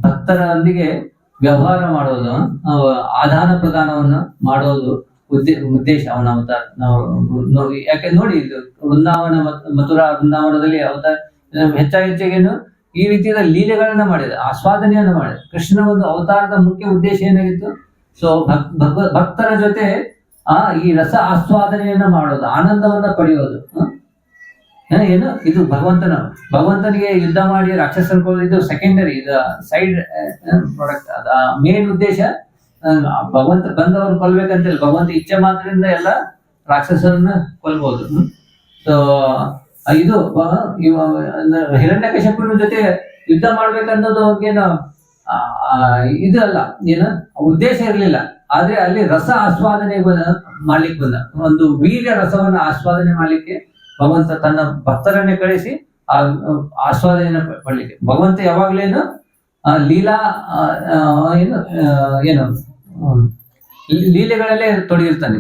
ಭಕ್ತರೊಂದಿಗೆ ವ್ಯವಹಾರ ಮಾಡೋದು, ಆದಾನ ಪ್ರದಾನವನ್ನ ಮಾಡೋದು ಉದ್ದೇಶ ಅವನ ಅವತಾರ. ನಾವು ಯಾಕೆ ನೋಡಿ, ಇದು ವೃಂದಾವನ ಮಥುರಾ ವೃಂದಾವನದಲ್ಲಿ ಅವತಾರ ಹೆಚ್ಚಾಗೇನು ಈ ರೀತಿಯ ಲೀಲೆಗಳನ್ನ ಮಾಡಿದೆ, ಆಸ್ವಾದನೆಯನ್ನ ಮಾಡಿದೆ. ಕೃಷ್ಣನ ಒಂದು ಅವತಾರದ ಮುಖ್ಯ ಉದ್ದೇಶ ಏನಾಗಿತ್ತು? ಸೊ ಭಕ್ತರ ಜೊತೆ ಈ ರಸ ಮಾಡೋದು, ಆನಂದವನ್ನ ಪಡೆಯೋದು. ಏನು ಇದು ಭಗವಂತನಿಗೆ ಯುದ್ಧ ಮಾಡಿ ರಾಕ್ಷಸರು ಇದು ಸೆಕೆಂಡರಿ, ಇದು ಸೈಡ್ ಪ್ರಾಡಕ್ಟ್. ಅದ ಮೇನ್ ಉದ್ದೇಶ ಭಗವಂತ ಬಂದವರು ಕೊಲ್ಬೇಕಂತಿಲ್ಲ. ಭಗವಂತ ಇಚ್ಛೆ ಮಾತ್ರದಿಂದ ಎಲ್ಲ ರಾಕ್ಷಸರನ್ನ ಕೊಲ್ಬಹುದು. ಸೊ ಇದು ಹಿರಣ್ಯಕಶಿಪುವಿನ ಜೊತೆ ಯುದ್ಧ ಮಾಡ್ಬೇಕನ್ನೋದು ಅವ್ರಿಗೇನು ಇದು ಅಲ್ಲ, ಏನು ಉದ್ದೇಶ ಇರಲಿಲ್ಲ. ಆದ್ರೆ ಅಲ್ಲಿ ರಸ ಆಸ್ವಾದನೆ ಮಾಡ್ಲಿಕ್ಕೆ ಬಂದ, ಒಂದು ವೀರ್ಯ ರಸವನ್ನ ಆಸ್ವಾದನೆ ಮಾಡ್ಲಿಕ್ಕೆ ಭಗವಂತ ತನ್ನ ಭಕ್ತರನ್ನೇ ಕಳಿಸಿ ಆ ಆಸ್ವಾದನೆಯನ್ನು ಪಡ್ಲಿಕ್ಕೆ. ಭಗವಂತ ಯಾವಾಗ್ಲೇನು ಲೀಲಾ ಏನು ಲೀಲೆಗಳಲ್ಲೇ ತೊಡಗಿರ್ತಾನೆ.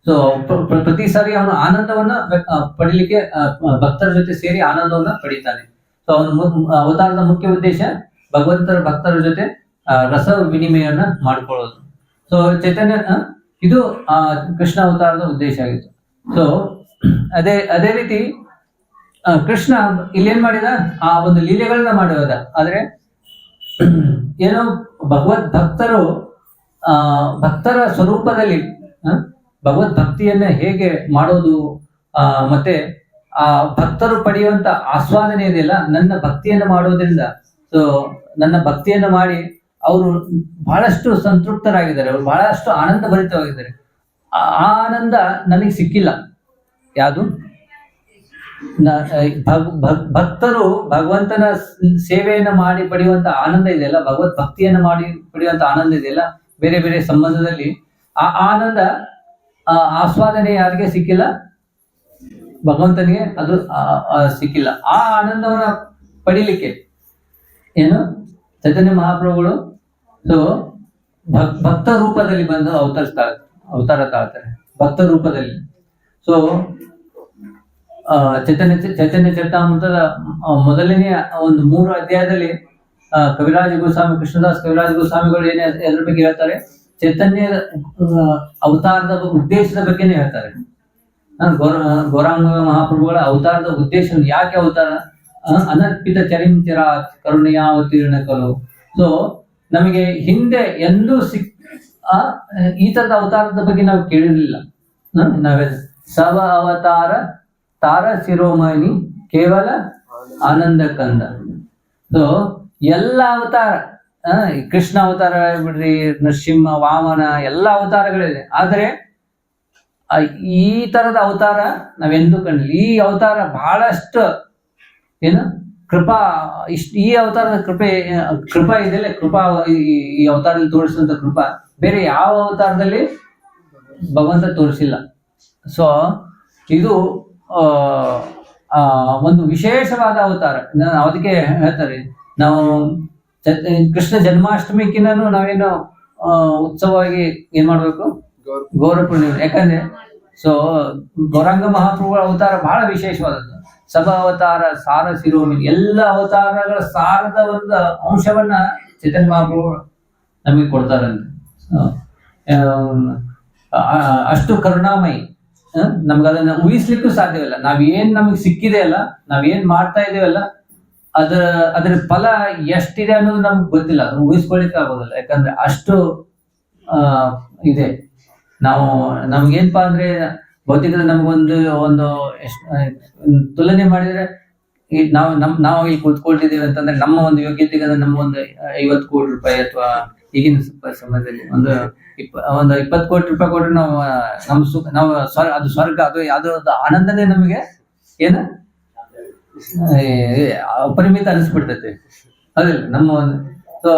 ಸೊ ಪ್ರತಿ ಸಾರಿ ಅವನು ಆನಂದವನ್ನ ಪಡಿಲಿಕ್ಕೆ ಭಕ್ತರ ಜೊತೆ ಸೇರಿ ಆನಂದವನ್ನ ಪಡಿತಾನೆ. ಸೊ ಅವನು ಅವತಾರದ ಮುಖ್ಯ ಉದ್ದೇಶ ಭಕ್ತರ ಜೊತೆ ರಸ ವಿನಿಮಯವನ್ನ ಮಾಡ್ಕೊಳ್ಳೋದು. ಸೊ ಚೈತನ್ಯ ಇದು ಕೃಷ್ಣ ಅವತಾರದ ಉದ್ದೇಶ ಆಗಿತ್ತು. ಸೊ ಅದೇ ರೀತಿ ಕೃಷ್ಣ ಇಲ್ಲೇನ್ ಮಾಡಿದ, ಆ ಒಂದು ಲೀಲೆಗಳನ್ನ ಮಾಡೋದ. ಆದ್ರೆ ಏನೋ ಭಕ್ತರ ಸ್ವರೂಪದಲ್ಲಿ ಭಗವದ್ ಭಕ್ತಿಯನ್ನ ಹೇಗೆ ಮಾಡೋದು, ಮತ್ತೆ ಆ ಭಕ್ತರು ಪಡೆಯುವಂತ ಆಸ್ವಾದನೆ ಇದೆಯಲ್ಲ, ನನ್ನ ಭಕ್ತಿಯನ್ನು ಮಾಡೋದ್ರಿಂದ, ಸೊ ನನ್ನ ಭಕ್ತಿಯನ್ನು ಮಾಡಿ ಅವರು ಬಹಳಷ್ಟು ಸಂತೃಪ್ತರಾಗಿದ್ದಾರೆ, ಅವರು ಬಹಳಷ್ಟು ಆನಂದ ಭರಿತವಾಗಿದ್ದಾರೆ. ಆ ಆನಂದ ನನಗೆ ಸಿಕ್ಕಿಲ್ಲ. ಯಾವುದು? ಭಕ್ತರು ಭಗವಂತನ ಸೇವೆಯನ್ನ ಮಾಡಿ ಪಡೆಯುವಂತ ಆನಂದ ಇದೆಯಲ್ಲ, ಭಗವತ್ ಭಕ್ತಿಯನ್ನ ಮಾಡಿ ಪಡೆಯುವಂತ ಆನಂದ ಇದೆಯಲ್ಲ, ಬೇರೆ ಬೇರೆ ಸಂಬಂಧದಲ್ಲಿ ಆ ಆನಂದ ಆಸ್ವಾದನೆ ಯಾರಿಗೆ ಸಿಕ್ಕಿಲ್ಲ? ಭಗವಂತನಿಗೆ ಅದು ಸಿಕ್ಕಿಲ್ಲ. ಆ ಆನಂದವನ್ನ ಪಡಿಲಿಕ್ಕೆ ಏನು ಚೈತನ್ಯ ಮಹಾಪ್ರಭುಗಳು ಸೊ ಭಕ್ತ ರೂಪದಲ್ಲಿ ಬಂದು ಅವತಾರ ತಾಳ್ತಾರೆ, ಭಕ್ತ ರೂಪದಲ್ಲಿ. ಸೊ ಚೈತನ್ಯ ಚರಿತಾಮೃತದ ಮೊದಲನೇ ಒಂದು 3 ಅಧ್ಯಾಯದಲ್ಲಿ ಕವಿರಾಜ ಗೋಸ್ವಾಮಿ, ಕೃಷ್ಣದಾಸ್ ಕವಿರಾಜ ಗೋಸ್ವಾಮಿಗಳು ಎದ್ರ ಬಗ್ಗೆ ಹೇಳ್ತಾರೆ? ಚೈತನ್ಯ ಅವತಾರದ ಉದ್ದೇಶದ ಬಗ್ಗೆನೇ ಹೇಳ್ತಾರೆ. ಗೌರಾಂಗ ಮಹಾಪ್ರಭುಗಳ ಅವತಾರದ ಉದ್ದೇಶ, ಯಾಕೆ ಅವತಾರ? ಅನರ್ಪಿತ ಚರಿಂಚರ ಕರುಣೆಯಾವತೀರ್ಣ ಕಲು. ಸೊ ನಮಗೆ ಹಿಂದೆ ಎಂದೂ ಈ ತರದ ಅವತಾರದ ಬಗ್ಗೆ ನಾವು ಕೇಳಿರ್ಲಿಲ್ಲ. ನಾವೇ ಸವ ಅವತಾರ ತಾರ ಶಿರೋಮಣಿ ಕೇವಲ ಆನಂದ ಕಂದ. ಸೊ ಎಲ್ಲ ಅವತಾರ, ಕೃಷ್ಣ ಅವತಾರ ಬಿಡ್ರಿ, ನರಸಿಂಹ, ವಾಮನ, ಎಲ್ಲ ಅವತಾರಗಳಿದೆ. ಆದ್ರೆ ಈ ತರದ ಅವತಾರ ನಾವೆಂದೂ ಕಂಡಿಲ್ಲ. ಈ ಅವತಾರ ಬಹಳಷ್ಟು ಏನು ಕೃಪಾ, ಈ ಅವತಾರದ ಕೃಪಾ ಇದೆಯಲ್ಲ, ಈ ಅವತಾರದಲ್ಲಿ ತೋರಿಸಿದಂತ ಕೃಪಾ ಬೇರೆ ಯಾವ ಅವತಾರದಲ್ಲಿ ಭಗವಂತ ತೋರಿಸಿಲ್ಲ. ಸೊ ಇದು ಒಂದು ವಿಶೇಷವಾದ ಅವತಾರ. ಅದಕ್ಕೆ ಹೇಳ್ತಾರೆ, ನಾವು ಕೃಷ್ಣ ಜನ್ಮಾಷ್ಟಮಿಕಿನೂ ನಾವೇನು ಉತ್ಸವವಾಗಿ ಏನ್ ಮಾಡ್ಬೇಕು? ಗೌರ ಪೂರ್ಣಿಮೆ. ಯಾಕಂದ್ರೆ ಸೊ ಗೌರಾಂಗ ಮಹಾಪ್ರಭುಗಳ ಅವತಾರ ಬಹಳ ವಿಶೇಷವಾದದ್ದು. ಸಭ ಅವತಾರ ಸಾರ ಶಿರೋಮಣಿ, ಎಲ್ಲ ಅವತಾರಗಳ ಸಾರದ ಒಂದು ಅಂಶವನ್ನ ಚೈತನ್ಯ ಮಹಾಪ್ರಭು ನಮಗೆ ಕೊಡ್ತಾರಂತೆ. ಅಷ್ಟು ಕರುಣಾಮಯಿ, ನಮ್ಗದನ್ನ ಊಹಿಸ್ಲಿಕ್ಕೂ ಸಾಧ್ಯವಿಲ್ಲ. ನಾವೇನ್ ನಮಗ್ ಸಿಕ್ಕಿದೆ ಅಲ್ಲ, ನಾವೇನ್ ಮಾಡ್ತಾ ಇದೇವಲ್ಲ, ಅದ್ರ ಫಲ ಎಷ್ಟಿದೆ ಅನ್ನೋದು ನಮ್ಗೆ ಗೊತ್ತಿಲ್ಲ, ಅದನ್ನ ಊಹಿಸ್ಕೊಳಿಕ್ಕೆ ಆಗೋದಿಲ್ಲ. ಯಾಕಂದ್ರೆ ಅಷ್ಟು ಇದೆ. ನಮ್ಗೇನಪ್ಪಾ ಅಂದ್ರೆ ಭೌತಿಕದ ನಮಗೊಂದು ಒಂದು ತುಲನೆ ಮಾಡಿದ್ರೆ ಈ ನಾವು ಇಲ್ಲಿ ಕೂತ್ಕೊಳ್ತಿದ್ದೀವಿ ಅಂತಂದ್ರೆ ನಮ್ಮ ಒಂದು ಯೋಗ್ಯತೆಗೆ ನಮ್ಗೊಂದು 50 ಕೋಟಿ ರೂಪಾಯಿ ಅಥವಾ ಈಗಿನ ಸಮಯದಲ್ಲಿ ಒಂದು 20 ಕೋಟಿ ರೂಪಾಯಿ ಕೊಟ್ಟರೆ ನಾವು ನಮ್ಮ ಸುಖ ನಾವು ಅದು ಸ್ವರ್ಗ ಅದು ಯಾವ್ದು ಆನಂದನೇ ನಮಗೆ ಏನ ಅಪರಿಮಿತ ಅನಿಸ್ಬಿಡ್ತೈತೆ ಅದಿಲ್ಲ ನಮ್ಮ ಒಂದು. ಸೊ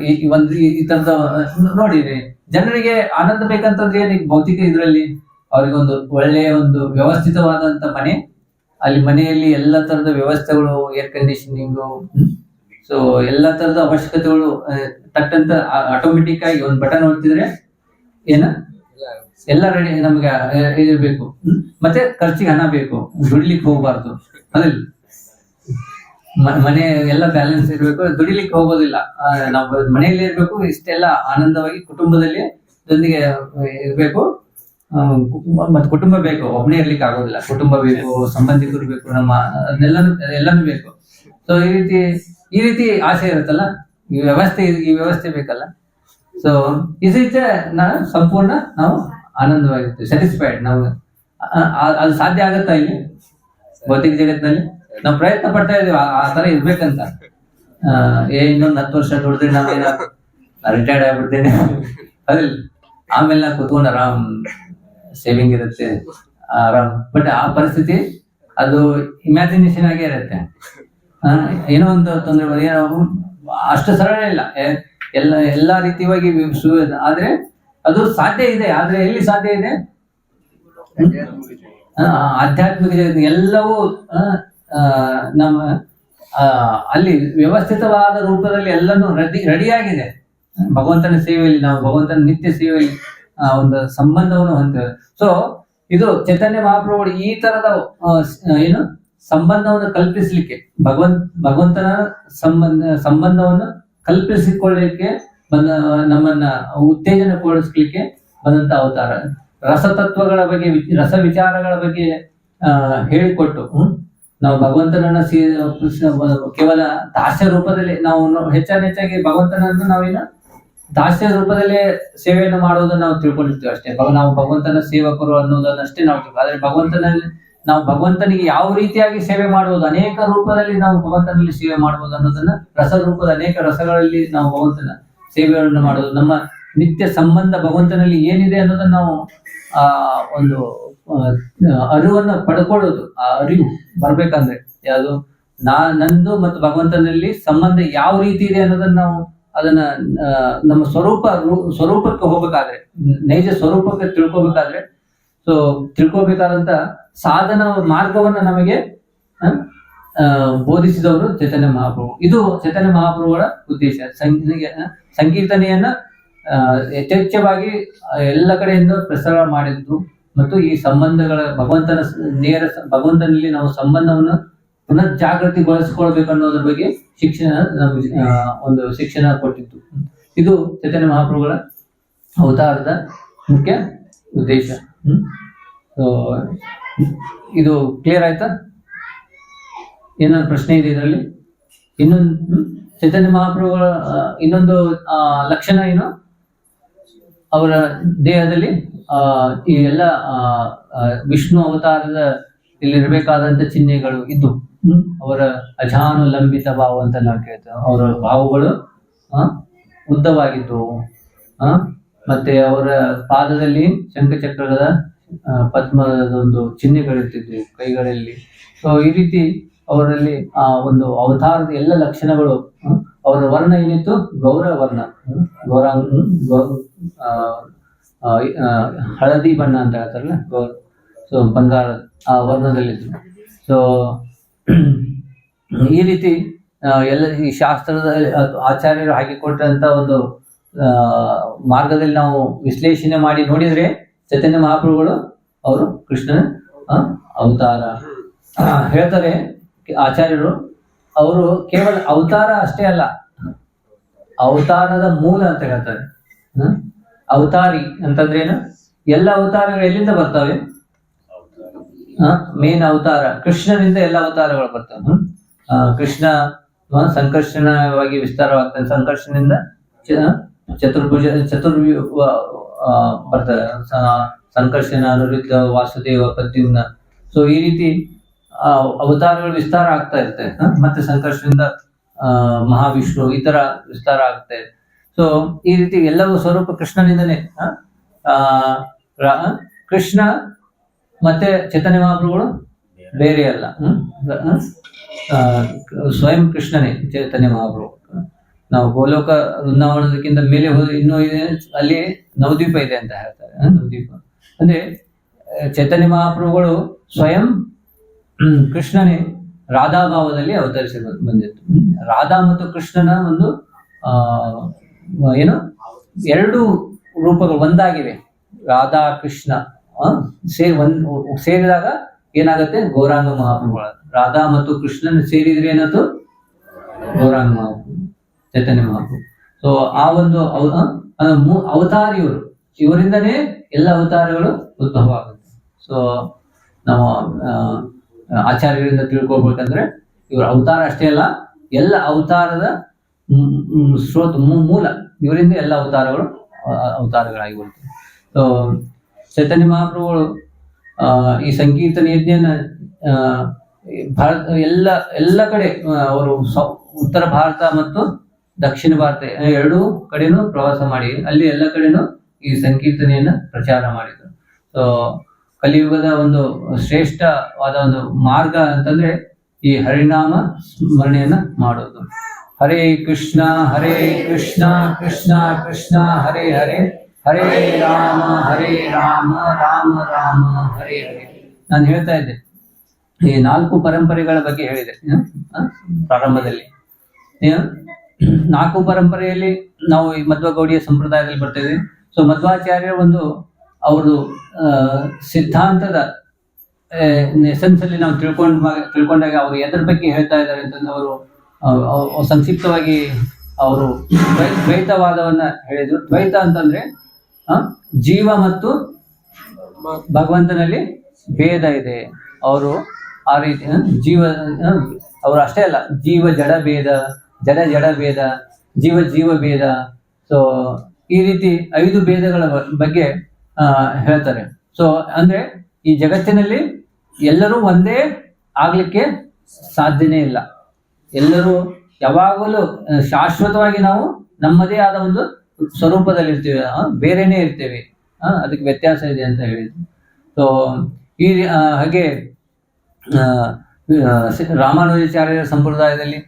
ಈ ತರದ ನೋಡಿರಿ, ಜನರಿಗೆ ಆನಂದ ಬೇಕಂತಂದ್ರೆ ಏನ್ ಭೌತಿಕ ಇದ್ರಲ್ಲಿ ಅವ್ರಿಗೊಂದು ಒಳ್ಳೆಯ ಒಂದು ವ್ಯವಸ್ಥಿತವಾದಂತ ಮನೆ, ಅಲ್ಲಿ ಮನೆಯಲ್ಲಿ ಎಲ್ಲ ತರದ ವ್ಯವಸ್ಥೆಗಳು, ಏರ್ ಕಂಡೀಷನಿಂಗು, ಸೊ ಎಲ್ಲಾ ತರದ ಅವಶ್ಯಕತೆಗಳು ತಟ್ಟಂತ ಆಟೋಮೆಟಿಕ್ ಆಗಿ ಒಂದು ಬಟನ್ ಹೊಡ್ತಿದ್ರೆ ಏನ ಎಲ್ಲ ರೆಡಿ ನಮ್ಗೆ ಇರ್ಬೇಕು. ಮತ್ತೆ ಖರ್ಚಿಗೆ ಹಣ ಬೇಕು, ದುಡಿಲಿಕ್ಕೆ ಹೋಗ್ಬಾರ್ದು ಅದಿಲ್ಲ. ಮನೆ ಎಲ್ಲ ಬ್ಯಾಲೆನ್ಸ್ ಇರ್ಬೇಕು, ದುಡಿಲಿಕ್ಕೆ ಹೋಗೋದಿಲ್ಲ, ನಾವು ಮನೆಯಲ್ಲಿ ಇರ್ಬೇಕು, ಇಷ್ಟೆಲ್ಲ ಆನಂದವಾಗಿ ಕುಟುಂಬದಲ್ಲಿ ಜೊತೆಗೆ ಇರ್ಬೇಕು. ಮತ್ತೆ ಕುಟುಂಬ ಬೇಕು, ಒಬ್ಬನೇ ಇರ್ಲಿಕ್ಕೆ ಆಗೋದಿಲ್ಲ, ಕುಟುಂಬ ಬೇಕು, ಸಂಬಂಧಿಕರು ಬೇಕು, ನಮ್ಮ ಎಲ್ಲಾನು ಬೇಕು. ಸೊ ಈ ರೀತಿ ಆಸೆ ಇರುತ್ತಲ್ಲ, ಈ ವ್ಯವಸ್ಥೆ ಬೇಕಲ್ಲ. ಸೊ ಇದರಿಂದ ಸಂಪೂರ್ಣ ನಾವು ಆನಂದವಾಗಿರ್ತೀವಿ, ಸ್ಯಾಟಿಸ್ಫೈಡ್. ನಾವು ಅದು ಸಾಧ್ಯ ಆಗತ್ತಾ ಇಲ್ಲಿ ಭೌತಿಕ ಜಗತ್ತಿನಲ್ಲಿ? ನಾವು ಪ್ರಯತ್ನ ಪಡ್ತಾ ಇದೀವಿ ಆ ತರ ಇರ್ಬೇಕಂತ. ಇನ್ನೊಂದು 10 ವರ್ಷ ದುಡಿದ್ರೆ ನಾವೇನ ರಿಟೈರ್ಡ್ ಆಗ್ಬಿಡ್ತೇನೆ ಅದಿಲ್ಲ, ಆಮೇಲೆ ನಾ ಕೂತ್ಕೊಂಡು ಆರಾಮ್ ಸೇವಿಂಗ್ ಇರುತ್ತೆ ಆರಾಮ್. ಬಟ್ ಆ ಪರಿಸ್ಥಿತಿ ಅದು ಇಮ್ಯಾಜಿನೇಷನ್ ಆಗೇ ಇರುತ್ತೆ. ಏನೋ ಒಂದು ತೊಂದರೆ, ಏನೋ ಅಷ್ಟು ಸರಳ ಇಲ್ಲ, ಎಲ್ಲಾ ರೀತಿಯಾಗಿ ಆದ್ರೆ ಅದು ಸಾಧ್ಯ ಇದೆ. ಆದ್ರೆ ಎಲ್ಲಿ ಸಾಧ್ಯ ಇದೆ? ಆಧ್ಯಾತ್ಮಿಕ ಜಗತ್ತು ಎಲ್ಲವೂ ನಮ್ಮ ಅಲ್ಲಿ ವ್ಯವಸ್ಥಿತವಾದ ರೂಪದಲ್ಲಿ ಎಲ್ಲನೂ ರೆಡಿಯಾಗಿದೆ. ಭಗವಂತನ ಸೇವೆಯಲ್ಲಿ ನಾವು ಭಗವಂತನ ನಿತ್ಯ ಸೇವೆಯಲ್ಲಿ ಒಂದು ಸಂಬಂಧವನ್ನು ಹೊಂದಿದ್ದೇವೆ. ಸೊ ಇದು ಚೈತನ್ಯ ಮಹಾಪ್ರಭುಗಳು ಈ ತರದ ಏನು ಸಂಬಂಧವನ್ನು ಕಲ್ಪಿಸ್ಲಿಕ್ಕೆ, ಭಗವಂತನ ಸಂಬಂಧವನ್ನು ಕಲ್ಪಿಸಿಕೊಳ್ಳಲಿಕ್ಕೆ ನಮ್ಮನ್ನ ಉತ್ತೇಜನಗೊಳಿಸ್ಲಿಕ್ಕೆ ಬಂದಂತ ಅವತಾರ. ರಸತತ್ವಗಳ ಬಗ್ಗೆ, ರಸ ವಿಚಾರಗಳ ಬಗ್ಗೆ ಹೇಳಿಕೊಟ್ಟು ನಾವು ಭಗವಂತನನ್ನ ಕೇವಲ ದಾಸ್ಯ ರೂಪದಲ್ಲಿ ನಾವು ಹೆಚ್ಚಾಗಿ ಭಗವಂತನನ್ನು ನಾವೇನು ದಾಸ್ಯ ರೂಪದಲ್ಲೇ ಸೇವೆಯನ್ನು ಮಾಡುವುದನ್ನು ನಾವು ತಿಳ್ಕೊಂಡಿರ್ತೀವಿ ಅಷ್ಟೇ. ನಾವು ಭಗವಂತನ ಸೇವಕರು ಅನ್ನೋದನ್ನಷ್ಟೇ ನಾವು ಆದ್ರೆ ನಾವು ಭಗವಂತನಿಗೆ ಯಾವ ರೀತಿಯಾಗಿ ಸೇವೆ ಮಾಡುವುದು, ಅನೇಕ ರೂಪದಲ್ಲಿ ನಾವು ಭಗವಂತನಲ್ಲಿ ಸೇವೆ ಮಾಡುವುದು ಅನ್ನೋದನ್ನ, ರಸ ರೂಪದ ಅನೇಕ ರಸಗಳಲ್ಲಿ ನಾವು ಭಗವಂತನ ಸೇವೆಯನ್ನು ಮಾಡುವುದು, ನಮ್ಮ ನಿತ್ಯ ಸಂಬಂಧ ಭಗವಂತನಲ್ಲಿ ಏನಿದೆ ಅನ್ನೋದನ್ನ ನಾವು ಒಂದು ಅರಿವನ್ನು ಪಡ್ಕೊಳ್ಳೋದು. ಆ ಅರಿವು ಬರ್ಬೇಕಂದ್ರೆ ಯಾವುದು ನಂದು ಮತ್ತು ಭಗವಂತನಲ್ಲಿ ಸಂಬಂಧ ಯಾವ ರೀತಿ ಇದೆ ಅನ್ನೋದನ್ನ ನಾವು ಅದನ್ನ ನಮ್ಮ ಸ್ವರೂಪಕ್ಕೆ ಹೋಗ್ಬೇಕಾದ್ರೆ, ನೈಜ ಸ್ವರೂಪಕ್ಕೆ ತಿಳ್ಕೊಬೇಕಾದ್ರೆ, ಸೊ ತಿಳ್ಕೊಬೇಕಾದಂತ ಸಾಧನ ಮಾರ್ಗವನ್ನ ನಮಗೆ ಬೋಧಿಸಿದವರು ಚೈತನ್ಯ ಮಹಾಪ್ರಭು. ಇದು ಚೈತನ್ಯ ಮಹಾಪ್ರಭುಗಳ ಉದ್ದೇಶ. ಸಂಕೀರ್ತನೆಯನ್ನ ಯಥೇಚ್ಛವಾಗಿ ಎಲ್ಲ ಕಡೆಯಿಂದ ಪ್ರಸಾರ ಮಾಡಿದ್ದು ಮತ್ತು ಈ ಸಂಬಂಧಗಳ ಭಗವಂತನಲ್ಲಿ ನಾವು ಸಂಬಂಧವನ್ನು ಪುನಃ ಜಾಗೃತಿಗೊಳಿಸಿಕೊಳ್ಬೇಕು ಅನ್ನೋದ್ರ ಬಗ್ಗೆ ಒಂದು ಶಿಕ್ಷಣ ಕೊಟ್ಟಿತ್ತು. ಇದು ಚೈತನ್ಯ ಮಹಾಪ್ರಭುಗಳ ಅವತಾರದ ಮುಖ್ಯ ಉದ್ದೇಶ. ಇದು ಕ್ಲಿಯರ್ ಆಯ್ತಾ? ಏನಾದ್ರು ಪ್ರಶ್ನೆ ಇದೆ ಇದರಲ್ಲಿ? ಇನ್ನೊಂದು ಚೈತನ್ಯ ಮಹಾಪ್ರಭುಗಳ ಇನ್ನೊಂದು ಲಕ್ಷಣ ಏನು? ಅವರ ದೇಹದಲ್ಲಿ ಈ ಎಲ್ಲ ವಿಷ್ಣು ಅವತಾರದ ಇಲ್ಲಿರ್ಬೇಕಾದಂತ ಚಿಹ್ನೆಗಳು ಇದ್ದು, ಅವರ ಅಜಾನುಲಂಬಿತ ಭಾವ ಅಂತ ನಾವು ಕೇಳ್ತೇವೆ. ಅವರ ಭಾವಗಳು ಉದ್ದವಾಗಿದ್ದು, ಮತ್ತೆ ಅವರ ಪಾದದಲ್ಲಿ ಶಂಖಚಕ್ರದ ಪದ್ಮದ ಒಂದು ಚಿಹ್ನೆಗಳಿರ್ತಿದ್ವು ಕೈಗಳಲ್ಲಿ. ಸೊ ಈ ರೀತಿ ಅವರಲ್ಲಿ ಒಂದು ಅವತಾರದ ಎಲ್ಲ ಲಕ್ಷಣಗಳು. ಅವರ ವರ್ಣ ಏನಿತ್ತು? ಗೌರವರ್ಣ, ಹಳದಿ ಬಣ್ಣ ಅಂತ ಹೇಳ್ತಾರಲ್ಲ, ಸೊ ಬಂಗಾರ ಆ ವರ್ಣದಲ್ಲಿತ್ತು. ಸೊ ಈ ರೀತಿ ಎಲ್ಲ ಈ ಶಾಸ್ತ್ರದ ಆಚಾರ್ಯರು ಹಾಕಿಕೊಟ್ಟಂತ ಒಂದು ಮಾರ್ಗದಲ್ಲಿ ನಾವು ವಿಶ್ಲೇಷಣೆ ಮಾಡಿ ನೋಡಿದ್ರೆ ಚೈತನ್ಯ ಮಹಾಪ್ರಭುಗಳು ಅವರು ಕೃಷ್ಣನ ಅವತಾರ ಹೇಳ್ತಾರೆ ಆಚಾರ್ಯರು. ಅವರು ಕೇವಲ ಅವತಾರ ಅಷ್ಟೇ ಅಲ್ಲ, ಅವತಾರದ ಮೂಲ ಅಂತ ಹೇಳ್ತಾರೆ. ಅವತಾರಿ ಅಂತಂದ್ರೆ ಏನು? ಎಲ್ಲ ಅವತಾರಗಳು ಎಲ್ಲಿಂದ ಬರ್ತವೆ? ಮೇನ್ ಅವತಾರ ಕೃಷ್ಣನಿಂದ ಎಲ್ಲ ಅವತಾರಗಳು ಬರ್ತವೆ. ಕೃಷ್ಣ ಸಂಕರ್ಷಣವಾಗಿ ವಿಸ್ತಾರವಾಗ್ತದೆ, ಸಂಕರ್ಷಣದಿಂದ ಚತುರ್ಭುಜ ಬರ್ತದೆ, ಸಂಕರ್ಷಣ, ಅನಿರುದ್ಧ, ವಾಸುದೇವ, ಪ್ರದ್ಯುಮ್ನ. ಸೊ ಈ ರೀತಿ ಅವತಾರಗಳು ವಿಸ್ತಾರ ಆಗ್ತಾ ಇರುತ್ತೆ. ಮತ್ತೆ ಸಂಕರ್ಷದಿಂದ ಮಹಾವಿಷ್ಣು ಈ ತರ ವಿಸ್ತಾರ ಆಗುತ್ತೆ. ಸೊ ಈ ರೀತಿ ಎಲ್ಲವೂ ಸ್ವರೂಪ ಕೃಷ್ಣನಿಂದನೇ. ಕೃಷ್ಣ ಮತ್ತೆ ಚೈತನ್ಯ ಮಹಾಪ್ರಭುಗಳು ಬೇರೆ ಅಲ್ಲ, ಸ್ವಯಂ ಕೃಷ್ಣನೇ ಚೈತನ್ಯ ಮಹಾಪ್ರಭು. ನಾವು ಗೋಲೋಕ ವೃಂದಾವನದಕ್ಕಿಂತ ಮೇಲೆ ಹೋದ್ರೆ ಇನ್ನೂ ಇದೆ, ಅಲ್ಲಿ ನವದ್ವೀಪ ಇದೆ ಅಂತ ಹೇಳ್ತಾರೆ. ನವದ್ವೀಪ ಅಂದ್ರೆ ಚೈತನ್ಯ ಮಹಾಪ್ರಭುಗಳು ಸ್ವಯಂ ಕೃಷ್ಣನೇ ರಾಧಾಭಾವದಲ್ಲಿ ಅವತರಿಸಿ ಬಂದಿತ್ತು. ರಾಧಾ ಮತ್ತು ಕೃಷ್ಣನ ಒಂದು ಏನು ಎರಡು ರೂಪಗಳು ಒಂದಾಗಿವೆ. ರಾಧಾ ಕೃಷ್ಣ ಸೇರಿದಾಗ ಏನಾಗುತ್ತೆ? ಗೌರಾಂಗ ಮಹಾಪ್ರಭುಗಳ. ರಾಧಾ ಮತ್ತು ಕೃಷ್ಣನ ಸೇರಿದ್ರೆ ಏನಾಯ್ತು? ಗೌರಾಂಗ ಮಹಾಪ್ರಭು, ಚೈತನ್ಯ ಮಹಾಪ್ರಭು. ಸೊ ಆ ಒಂದು ಅವತಾರ ಇವರು, ಇವರಿಂದನೇ ಎಲ್ಲ ಅವತಾರಗಳು ಉದ್ಭವ ಆಗುತ್ತೆ. ಸೊ ನಾವು ಆಚಾರ್ಯರಿಂದ ತಿಳ್ಕೊಳ್ಬೇಕಂದ್ರೆ ಇವ್ರ ಅವತಾರ ಅಷ್ಟೇ ಅಲ್ಲ, ಎಲ್ಲ ಅವತಾರದ ಮೂಲ ಇವರಿಂದ ಎಲ್ಲ ಅವತಾರಗಳಾಗಿ ಬರ್ತವೆ. ಸೊ ಚೈತನ್ಯ ಮಹಾಪ್ರಭುಗಳು ಈ ಸಂಕೀರ್ತನ ಯಜ್ಞನ ಭಾರತ ಎಲ್ಲ ಕಡೆ ಅವರು ಉತ್ತರ ಭಾರತ ಮತ್ತು ದಕ್ಷಿಣ ಭಾರತ ಎರಡೂ ಕಡೆನೂ ಪ್ರವಾಸ ಮಾಡಿ ಅಲ್ಲಿ ಎಲ್ಲ ಕಡೆನೂ ಈ ಸಂಕೀರ್ತನೆಯನ್ನ ಪ್ರಚಾರ ಮಾಡಿದರು. ಸೊ ಕಲಿಯುಗದ ಒಂದು ಶ್ರೇಷ್ಠವಾದ ಒಂದು ಮಾರ್ಗ ಅಂತಂದ್ರೆ ಈ ಹರಿನಾಮ ಸ್ಮರಣೆಯನ್ನ ಮಾಡೋದು. ಹರೇ ಕೃಷ್ಣ ಕೃಷ್ಣ ಕೃಷ್ಣ ಹರೇ ಹರೇ, ಹರೇ ರಾಮ ರಾಮ ರಾಮ ಹರೇ ಹರೇ. ನಾನು ಹೇಳ್ತಾ ಇದ್ದೆ ಈ 4 ಪರಂಪರೆಗಳ ಬಗ್ಗೆ ಹೇಳಿದೆ ಪ್ರಾರಂಭದಲ್ಲಿ. 4 ಪರಂಪರೆಯಲ್ಲಿ ನಾವು ಈ ಮಧ್ವ ಗೌಡಿಯ ಸಂಪ್ರದಾಯದಲ್ಲಿ ಬರ್ತೇವೆ. ಸೊ ಮಧ್ವಾಚಾರ್ಯರ ಒಂದು ಅವ್ರದ್ದು ಸಿದ್ಧಾಂತದ ಎಸೆನ್ಸ್ ಅಲ್ಲಿ ನಾವು ತಿಳ್ಕೊಂಡಾಗ ಅವರು ಎದರ ಬಗ್ಗೆ ಹೇಳ್ತಾ ಇದ್ದಾರೆ ಅಂತಂದ್ರೆ ಅವರು ಸಂಕ್ಷಿಪ್ತವಾಗಿ ಅವರು ದ್ವೈತವಾದವನ್ನ ಹೇಳಿದ್ರು. ದ್ವೈತ ಅಂತಂದ್ರೆ ಜೀವ ಮತ್ತು ಭಗವಂತನಲ್ಲಿ ಭೇದ ಇದೆ. ಅವರು ಆ ರೀತಿ ಅವರು ಅಷ್ಟೇ ಅಲ್ಲ, ಜೀವ ಜಡ ಭೇದ, ಜಡ ಭೇದ, ಜೀವ ಭೇದ. ಸೊ ಈ ರೀತಿ 5 ಭೇದಗಳ ಬಗ್ಗೆ ಹೇಳ್ತಾರೆ. ಸೊ ಅಂದ್ರೆ ಈ ಜಗತ್ತಿನಲ್ಲಿ ಎಲ್ಲರೂ ಒಂದೇ ಆಗ್ಲಿಕ್ಕೆ ಸಾಧ್ಯನೇ ಇಲ್ಲ. ಎಲ್ಲರೂ ಯಾವಾಗಲೂ ಶಾಶ್ವತವಾಗಿ ನಾವು ನಮ್ಮದೇ ಆದ ಒಂದು ಸ್ವರೂಪದಲ್ಲಿ ಇರ್ತೇವೆ, ಬೇರೆನೇ ಇರ್ತೇವೆ. ಅದಕ್ಕೆ ವ್ಯತ್ಯಾಸ ಇದೆ ಅಂತ ಹೇಳಿದ್ರು. ಸೊ ಈ ಹಾಗೆ ರಾಮಾನುಜಾಚಾರ್ಯರ ಸಂಪ್ರದಾಯದಲ್ಲಿ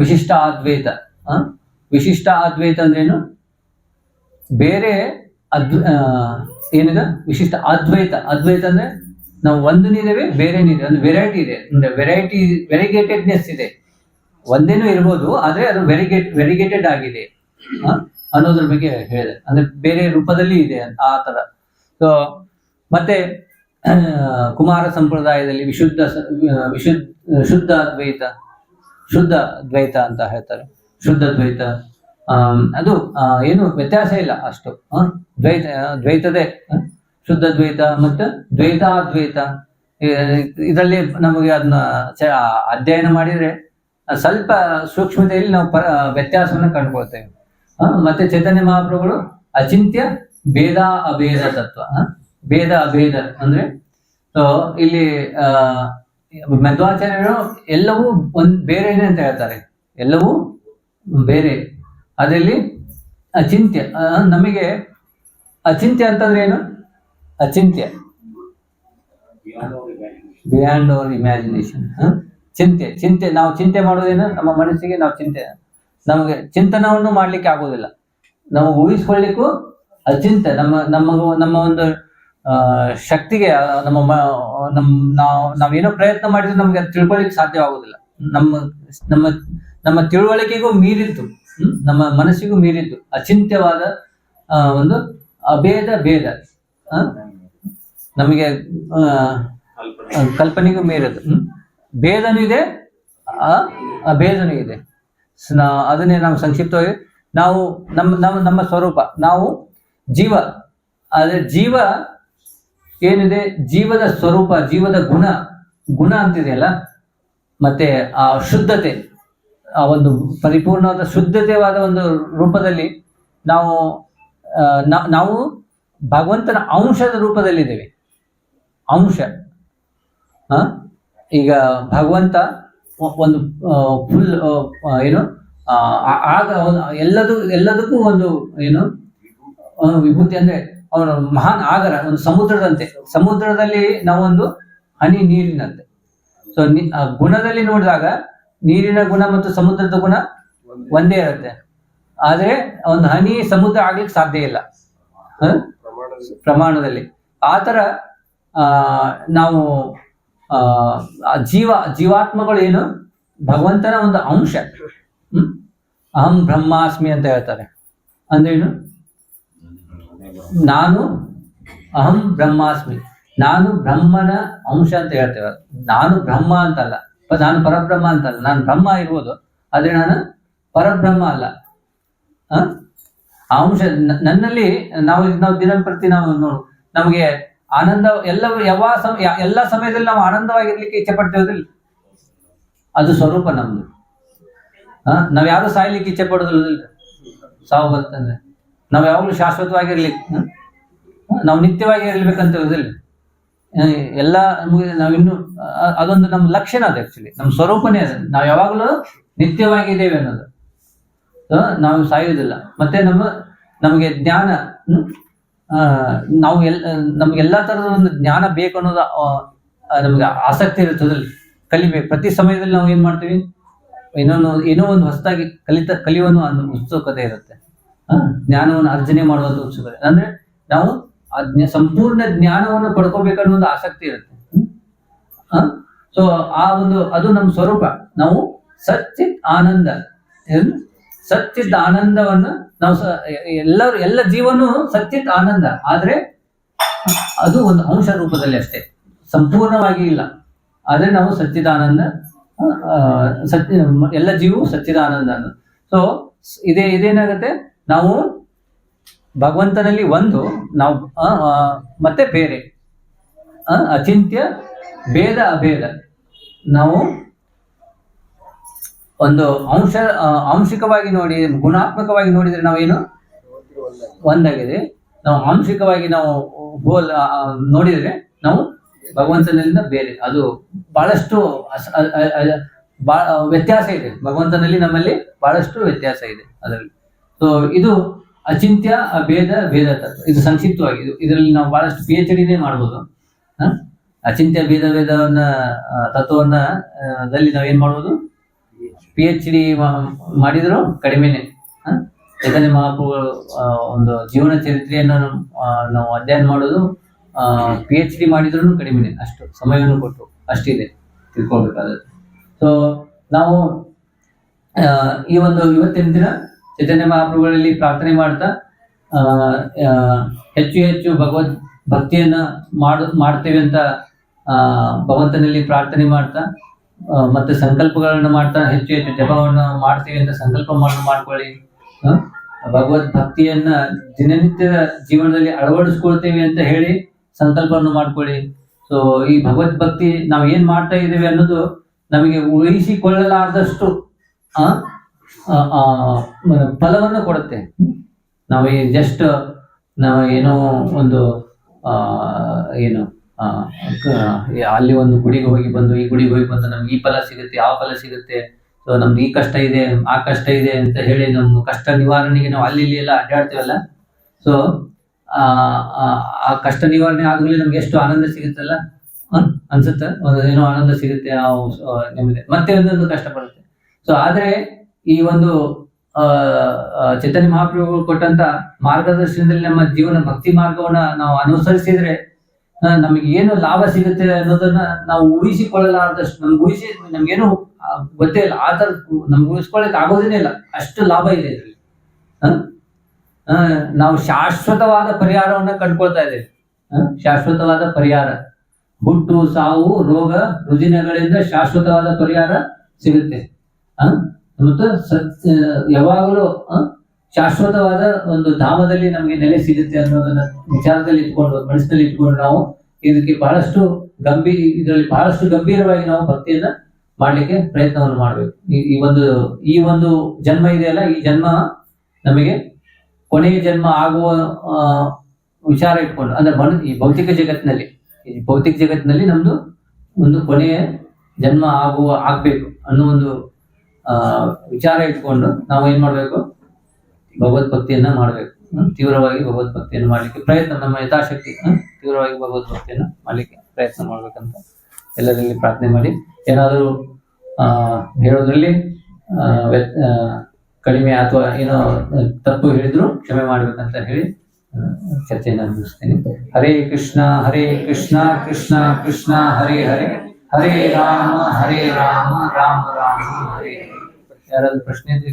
ವಿಶಿಷ್ಟ ಅದ್ವೈತ. ವಿಶಿಷ್ಟ ಅದ್ವೈತ ಅಂದ್ರೇನು? ಬೇರೆ ಏನಿದೆ ವಿಶಿಷ್ಟ ಅದ್ವೈತ. ಅದ್ವೈತ ಅಂದ್ರೆ ನಾವು ಒಂದನಿದ್ದೇವೆ, ಬೇರೆನಿದೆ, ಒಂದು ವೆರೈಟಿ ಇದೆ, ಅಂದ್ರೆ ವೆರಿಗೇಟೆಡ್ನೆಸ್ ಇದೆ. ಒಂದೇನೂ ಇರ್ಬೋದು, ಆದ್ರೆ ಅದು ವೆರಿಗೇಟೆಡ್ ಆಗಿದೆ ಅನ್ನೋದ್ರ ಬಗ್ಗೆ ಹೇಳಿದೆ. ಅಂದ್ರೆ ಬೇರೆ ರೂಪದಲ್ಲಿ ಇದೆ ಆ ತರ. ಸೊ ಮತ್ತೆ ಕುಮಾರ ಸಂಪ್ರದಾಯದಲ್ಲಿ ಶುದ್ಧ ದ್ವೈತ ಅಂತ ಹೇಳ್ತಾರೆ. ಶುದ್ಧ ದ್ವೈತ ಅದು ಏನು ವ್ಯತ್ಯಾಸ ಇಲ್ಲ ಅಷ್ಟು. ದ್ವೈತದೇ ಶುದ್ಧ ದ್ವೈತ ಮತ್ತು ದ್ವೈತಾದ್ವೈತ. ಇದರಲ್ಲಿ ನಮಗೆ ಅದನ್ನ ಅಧ್ಯಯನ ಮಾಡಿದ್ರೆ ಸ್ವಲ್ಪ ಸೂಕ್ಷ್ಮತೆಯಲ್ಲಿ ನಾವು ವ್ಯತ್ಯಾಸವನ್ನ ಕಂಡುಕೊಳ್ತೇವೆ. ಮತ್ತೆ ಚೈತನ್ಯ ಮಹಾಪ್ರಭುಗಳು ಅಚಿಂತ್ಯ ಭೇದ ಅಭೇದ ತತ್ವ. ಭೇದ ಅಭೇದ ಅಂದ್ರೆ ಇಲ್ಲಿ ಮಧ್ವಾಚಾರ್ಯರು ಎಲ್ಲವೂ ಬೇರೆನೆ ಅಂತ ಹೇಳ್ತಾರೆ. ಎಲ್ಲವೂ ಬೇರೆ, ಅದರಲ್ಲಿ ಅಚಿಂತ್ಯ. ನಮಗೆ ಅಚಿಂತ್ಯ ಅಂತಂದ್ರೆ ಏನು? ಅಚಿಂತ್ಯ ಬಿಯಾಂಡ್ ಅವರ್ ಇಮ್ಯಾಜಿನೇಷನ್. ಚಿಂತೆ ನಾವು ಚಿಂತೆ ಮಾಡೋದೇನು? ನಮ್ಮ ಮನಸ್ಸಿಗೆ ನಾವು ನಮಗೆ ಚಿಂತನವನ್ನು ಮಾಡ್ಲಿಕ್ಕೆ ಆಗೋದಿಲ್ಲ. ನಾವು ಊಹಿಸ್ಕೊಳ್ಳಿಕ್ಕೂ ಅಚಿಂತ್ಯ. ನಮ್ಮ ಒಂದು ಶಕ್ತಿಗೆ ನಾವೇನೋ ಪ್ರಯತ್ನ ಮಾಡಿದ್ರೆ ನಮ್ಗೆ ಅದು ತಿಳ್ಕೊಳ್ಳಿಕ್ಕೆ ಸಾಧ್ಯವಾಗುದಿಲ್ಲ. ನಮ್ಮ ತಿಳುವಳಿಕೆಗೂ ಮೀರಿದ್ದು, ನಮ್ಮ ಮನಸ್ಸಿಗೂ ಮೀರಿದ್ದು ಅಚಿಂತ್ಯವಾದ ಒಂದು ಭೇದ. ನಮಗೆ ಕಲ್ಪನೆಗೂ ಮೀರದು. ಭೇದನೂ ಇದೆ, ಅಭೇದನೂ ಇದೆ. ಅದನ್ನೇ ನಾವು ಸಂಕ್ಷಿಪ್ತವಾಗಿ ನಾವು ನಮ್ಮ ಸ್ವರೂಪ, ನಾವು ಜೀವ. ಆದ್ರೆ ಜೀವ ಏನಿದೆ, ಜೀವದ ಸ್ವರೂಪ, ಜೀವದ ಗುಣ ಅಂತಿದೆಯಲ್ಲ, ಮತ್ತೆ ಆ ಶುದ್ಧತೆ, ಆ ಒಂದು ಪರಿಪೂರ್ಣವಾದ ಶುದ್ಧತೆವಾದ ಒಂದು ರೂಪದಲ್ಲಿ ನಾವು ಭಗವಂತನ ಅಂಶದ ರೂಪದಲ್ಲಿದ್ದೇವೆ. ಅಂಶ ಈಗ ಭಗವಂತ ಒಂದು ಫುಲ್ ಏನು ಆಗ ಎಲ್ಲದಕ್ಕೂ ಒಂದು ಏನು ವಿಭೂತಿ ಅಂದ್ರೆ ಅವನು ಮಹಾನ್ ಆಗರ, ಒಂದು ಸಮುದ್ರದಂತೆ. ಸಮುದ್ರದಲ್ಲಿ ನಾವೊಂದು ಹನಿ ನೀರಿನಂತೆ. ಸೊ ಗುಣದಲ್ಲಿ ನೋಡಿದಾಗ ನೀರಿನ ಗುಣ ಮತ್ತು ಸಮುದ್ರದ ಗುಣ ಒಂದೇ ಇರುತ್ತೆ. ಆದ್ರೆ ಒಂದು ಹನಿ ಸಮುದ್ರ ಆಗ್ಲಿಕ್ಕೆ ಸಾಧ್ಯ ಇಲ್ಲ ಪ್ರಮಾಣದಲ್ಲಿ. ಆತರ ನಾವು ಜೀವಾತ್ಮಗಳು ಏನು ಭಗವಂತನ ಒಂದು ಅಂಶ. ಅಹಂ ಬ್ರಹ್ಮಾಸ್ಮಿ ಅಂತ ಹೇಳ್ತಾರೆ. ಅಂದ್ರೇನು? ನಾನು ಅಹಂ ಬ್ರಹ್ಮಾಸ್ಮಿ, ನಾನು ಬ್ರಹ್ಮನ ಅಂಶ ಅಂತ ಹೇಳ್ತೇವೆ. ನಾನು ಬ್ರಹ್ಮ ಅಂತಲ್ಲ, ನಾನು ಪರಬ್ರಹ್ಮ ಅಂತಲ್ಲ. ನಾನು ಬ್ರಹ್ಮ ಇರ್ಬೋದು, ಆದ್ರೆ ನಾನು ಪರಬ್ರಹ್ಮ ಅಲ್ಲ. ಆ ಅಂಶ ನನ್ನಲ್ಲಿ ನಾವು ದಿನಂಪ್ರತಿ ನಾವು ನಮಗೆ ಆನಂದ ಎಲ್ಲ ಸಮಯದಲ್ಲಿ ನಾವು ಆನಂದವಾಗಿರ್ಲಿಕ್ಕೆ ಇಚ್ಛೆ ಪಡ್ತೇವದಿಲ್ಲ. ಅದು ಸ್ವರೂಪ ನಮ್ದು. ನಾವ್ ಯಾರು ಸಾಯ್ಲಿಕ್ಕೆ ಇಚ್ಛೆ ಪಡೋದಿಲ್ಲ. ಸಾವು ಬರ್ತಂದ್ರೆ ನಾವ್ ಯಾವಾಗ್ಲೂ ಶಾಶ್ವತವಾಗಿರ್ಲಿಕ್ಕೆ, ನಾವು ನಿತ್ಯವಾಗಿ ಇರ್ಬೇಕಂತ ಇರೋದಿಲ್ಲ. ಎಲ್ಲ ನಾವಿನ್ನು ಅದೊಂದು ನಮ್ಮ ಲಕ್ಷಣ. ಅದು ಆಕ್ಚುಲಿ ನಮ್ಮ ಸ್ವರೂಪನೇ ಅದು. ನಾವು ಯಾವಾಗಲೂ ನಿತ್ಯವಾಗಿದ್ದೇವೆ ಅನ್ನೋದು. ನಾವು ಸಾಯುವುದಿಲ್ಲ. ಮತ್ತೆ ನಮಗೆ ಜ್ಞಾನ, ನಾವು ನಮ್ಗೆಲ್ಲಾ ತರದ ಒಂದು ಜ್ಞಾನ ಬೇಕು ಅನ್ನೋದು ನಮ್ಗೆ ಆಸಕ್ತಿ ಇರ್ತದಲ್ಲಿ ಕಲಿಬೇಕು. ಪ್ರತಿ ಸಮಯದಲ್ಲಿ ನಾವು ಏನ್ ಮಾಡ್ತೀವಿ, ಏನೋ ಒಂದು ಹೊಸದಾಗಿ ಕಲಿಯುವ ಉತ್ಸುಕತೆ ಇರುತ್ತೆ. ಜ್ಞಾನವನ್ನು ಅರ್ಜನೆ ಮಾಡುವಂತ ಉತ್ಸುಕತೆ ಅಂದ್ರೆ ನಾವು ಸಂಪೂರ್ಣ ಜ್ಞಾನವನ್ನು ಪಡ್ಕೋಬೇಕನ್ನೋ ಒಂದು ಆಸಕ್ತಿ ಇರುತ್ತೆ. ಸೊ ಅದು ನಮ್ಮ ಸ್ವರೂಪ. ನಾವು ಸಚ್ಚಿತ್ ಆನಂದ, ಸಚ್ಚಿತ್ ಆನಂದವನ್ನು ನಾವು ಎಲ್ಲ ಜೀವನು ಸಚ್ಚಿತ್ ಆನಂದ. ಆದ್ರೆ ಅದು ಒಂದು ಅಂಶ ರೂಪದಲ್ಲಿ ಅಷ್ಟೇ, ಸಂಪೂರ್ಣವಾಗಿ ಇಲ್ಲ. ಆದ್ರೆ ನಾವು ಸಚ್ಚಿದಾನಂದ, ಎಲ್ಲ ಜೀವವು ಸಚ್ಚಿದಾನಂದ. ಸೊ ಇದೇನಾಗುತ್ತೆ, ನಾವು ಭಗವಂತನಲ್ಲಿ ಒಂದು, ನಾವು ಮತ್ತೆ ಬೇರೆ, ಅಚಿಂತ್ಯ ಭೇದ ಅಭೇದ. ನಾವು ಒಂದು ಆಂಶಿಕವಾಗಿ ನೋಡಿ, ಗುಣಾತ್ಮಕವಾಗಿ ನೋಡಿದ್ರೆ ನಾವೇನು ಒಂದಾಗಿದೆ. ನಾವು ಆಂಶಿಕವಾಗಿ ನಾವು ನೋಡಿದ್ರೆ ನಾವು ಭಗವಂತನಲ್ಲಿಂದ ಬೇರೆ. ಅದು ಬಹಳಷ್ಟು ವ್ಯತ್ಯಾಸ ಇದೆ. ಭಗವಂತನಲ್ಲಿ ನಮ್ಮಲ್ಲಿ ಬಹಳಷ್ಟು ವ್ಯತ್ಯಾಸ ಇದೆ ಅದರಲ್ಲಿ. ಸೊ ಇದು ಅಚಿಂತ್ಯ ಅಭೇದ ಭೇದ ತತ್ವ. ಇದು ಸಂಕ್ಷಿಪ್ತವಾಗಿ ಇದರಲ್ಲಿ ನಾವು ಬಹಳಷ್ಟು PhD ಮಾಡ್ಬೋದು. ಅಚಿಂತ್ಯ ಭೇದ ಭೇದವನ್ನ ತತ್ವವನ್ನ ದಲ್ಲಿ ನಾವೇನ್ ಮಾಡ್ಬೋದು, PhD ಮಾಡಿದ್ರು ಕಡಿಮೆನೆ. ಚೈತನ್ಯ ಮಹಾಪ್ರಭುಗಳು ಒಂದು ಜೀವನ ಚರಿತ್ರೆಯನ್ನು ನಾವು ಅಧ್ಯಯನ ಮಾಡೋದು PhD ಮಾಡಿದ್ರು ಕಡಿಮೆನೆ. ಅಷ್ಟು ಸಮಯವನ್ನು ಕೊಟ್ಟು ಅಷ್ಟಿದೆ ತಿಳ್ಕೊಳ್ಬೇಕಾದದ್ದು. ಸೊ ನಾವು ಇವತ್ತಿನ ದಿನ ಚೈತನ್ಯ ಮಹಾಪ್ರಭುಗಳಲ್ಲಿ ಪ್ರಾರ್ಥನೆ ಮಾಡ್ತಾ ಹೆಚ್ಚು ಹೆಚ್ಚು ಭಗವದ್ ಭಕ್ತಿಯನ್ನ ಮಾಡ್ತೇವೆ ಅಂತ ಭಗವಂತನಲ್ಲಿ ಪ್ರಾರ್ಥನೆ ಮಾಡ್ತಾ, ಮತ್ತೆ ಸಂಕಲ್ಪಗಳನ್ನ ಮಾಡ್ತಾ ಹೆಚ್ಚು ಹೆಚ್ಚು ಜಪವನ್ನು ಮಾಡ್ತೀವಿ ಅಂತ ಸಂಕಲ್ಪ ಮಾಡ್ಕೊಳ್ಳಿ. ಭಗವದ್ ಭಕ್ತಿಯನ್ನ ದಿನನಿತ್ಯದ ಜೀವನದಲ್ಲಿ ಅಳವಡಿಸ್ಕೊಳ್ತೇವೆ ಅಂತ ಹೇಳಿ ಸಂಕಲ್ಪವನ್ನು ಮಾಡ್ಕೊಳ್ಳಿ. ಸೊ ಈ ಭಗವದ್ ಭಕ್ತಿ ನಾವು ಏನ್ ಮಾಡ್ತಾ ಇದ್ದೇವೆ ಅನ್ನೋದು ನಮಗೆ ಊಹಿಸಿಕೊಳ್ಳಲಾರ್ದಷ್ಟು ಫಲವನ್ನು ಕೊಡುತ್ತೆ. ನಾವು ಜಸ್ಟ್ ನಾವು ಏನೋ ಒಂದು ಅಲ್ಲಿ ಒಂದು ಗುಡಿಗೆ ಹೋಗಿ ಬಂದು ಈ ಗುಡಿಗೆ ಹೋಗಿ ಬಂದು ನಮ್ಗೆ ಈ ಫಲ ಸಿಗುತ್ತೆ, ಆ ಫಲ ಸಿಗುತ್ತೆ, ಸೊ ನಮ್ದು ಈ ಕಷ್ಟ ಇದೆ, ಆ ಕಷ್ಟ ಇದೆ ಅಂತ ಹೇಳಿ ನಮ್ಮ ಕಷ್ಟ ನಿವಾರಣೆಗೆ ನಾವು ಅಲ್ಲಿ ಎಲ್ಲ ಅಡ್ಡಾಡ್ತೀವಲ್ಲ. ಸೊ ಆ ಕಷ್ಟ ನಿವಾರಣೆ ಆದ್ಮೇಲೆ ನಮ್ಗೆ ಎಷ್ಟು ಆನಂದ ಸಿಗುತ್ತಲ್ಲ ಅನ್ಸುತ್ತೆ, ಏನೋ ಆನಂದ ಸಿಗುತ್ತೆ, ನೆಮ್ಮದಿ, ಮತ್ತೆ ಒಂದೊಂದು ಕಷ್ಟ ಬರುತ್ತೆ. ಸೊ ಆದ್ರೆ ಈ ಒಂದು ಚೈತನ್ಯ ಮಹಾಪ್ರಭುಗಳು ಕೊಟ್ಟಂತ ಮಾರ್ಗದರ್ಶನದಲ್ಲಿ ನಮ್ಮ ಜೀವನ ಭಕ್ತಿ ಮಾರ್ಗವನ್ನ ನಾವು ಅನುಸರಿಸಿದ್ರೆ ನಮಗೆ ಏನು ಲಾಭ ಸಿಗುತ್ತೆ ಅನ್ನೋದನ್ನ ನಾವು ಊಹಿಸಿಕೊಳ್ಳಲಾರದಷ್ಟು, ನಮ್ಗೇನು ಗೊತ್ತೇ ಇಲ್ಲ. ಆ ತರ ನಮ್ಗೆ ಊಹಿಸ್ಕೊಳ್ಳಕ್ ಆಗೋದೇನೇ ಇಲ್ಲ, ಅಷ್ಟು ಲಾಭ ಇದೆ ಇದರಲ್ಲಿ. ನಾವು ಶಾಶ್ವತವಾದ ಪರಿಹಾರವನ್ನ ಕಂಡುಕೊಳ್ತಾ ಇದ್ದೇವೆ. ಶಾಶ್ವತವಾದ ಪರಿಹಾರ, ಹುಟ್ಟು ಸಾವು ರೋಗ ರುಜಿನಗಳಿಂದ ಶಾಶ್ವತವಾದ ಪರಿಹಾರ ಸಿಗುತ್ತೆ. ಮತ್ತು ಯಾವಾಗಲೂ ಶಾಶ್ವತವಾದ ಒಂದು ಧಾಮದಲ್ಲಿ ನಮಗೆ ನೆಲೆ ಸಿಗುತ್ತೆ ಅನ್ನೋದನ್ನ ವಿಚಾರದಲ್ಲಿ ಇಟ್ಕೊಂಡು, ಮನಸ್ಸಿನಲ್ಲಿ ಇಟ್ಕೊಂಡು ನಾವು ಇದಕ್ಕೆ ಇದರಲ್ಲಿ ಬಹಳಷ್ಟು ಗಂಭೀರವಾಗಿ ನಾವು ಭಕ್ತಿಯನ್ನ ಮಾಡ್ಲಿಕ್ಕೆ ಪ್ರಯತ್ನವನ್ನು ಮಾಡ್ಬೇಕು. ಈ ಒಂದು ಜನ್ಮ ಇದೆಯಲ್ಲ, ಈ ಜನ್ಮ ನಮಗೆ ಕೊನೆಯ ಜನ್ಮ ಆಗುವ ವಿಚಾರ ಇಟ್ಕೊಂಡು ಅಂದ್ರೆ ಈ ಭೌತಿಕ ಜಗತ್ತಿನಲ್ಲಿ ನಮ್ದು ಒಂದು ಕೊನೆಯ ಜನ್ಮ ಆಗ್ಬೇಕು ಅನ್ನೋ ಒಂದು ವಿಚಾರ ಇಟ್ಕೊಂಡು ನಾವು ಏನ್ ಮಾಡ್ಬೇಕು, ಭಗವದ್ಭಕ್ತಿಯನ್ನ ಮಾಡ್ಬೇಕು. ತೀವ್ರವಾಗಿ ಭಗವದ್ಭಕ್ತಿಯನ್ನು ಮಾಡ್ಲಿಕ್ಕೆ ಪ್ರಯತ್ನ, ನಮ್ಮ ಯಥಾಶಕ್ತಿ ತೀವ್ರವಾಗಿ ಭಗವದ್ಭಕ್ತಿಯನ್ನ ಮಾಡ್ಲಿಕ್ಕೆ ಪ್ರಯತ್ನ ಮಾಡ್ಬೇಕಂತ ಎಲ್ಲರಲ್ಲಿ ಪ್ರಾರ್ಥನೆ ಮಾಡಿ, ಏನಾದರೂ ಹೇಳೋದ್ರಲ್ಲಿ ಕಡಿಮೆ ಅಥವಾ ಏನೋ ತಪ್ಪು ಹೇಳಿದ್ರು ಕ್ಷಮೆ ಮಾಡ್ಬೇಕಂತ ಹೇಳಿ ಚರ್ಚೆಯನ್ನು ಮುಗಿಸ್ತೇನೆ. ಹರೇ ಕೃಷ್ಣ ಕೃಷ್ಣ ಕೃಷ್ಣ ಹರೇ ಹರೇ, ಹರೇ ರಾಮ ರಾಮ ರಾಮ ಹರೇ. ಯಾರಾದ್ರೂ ಪ್ರಶ್ನೆ ಇದ್ರೆ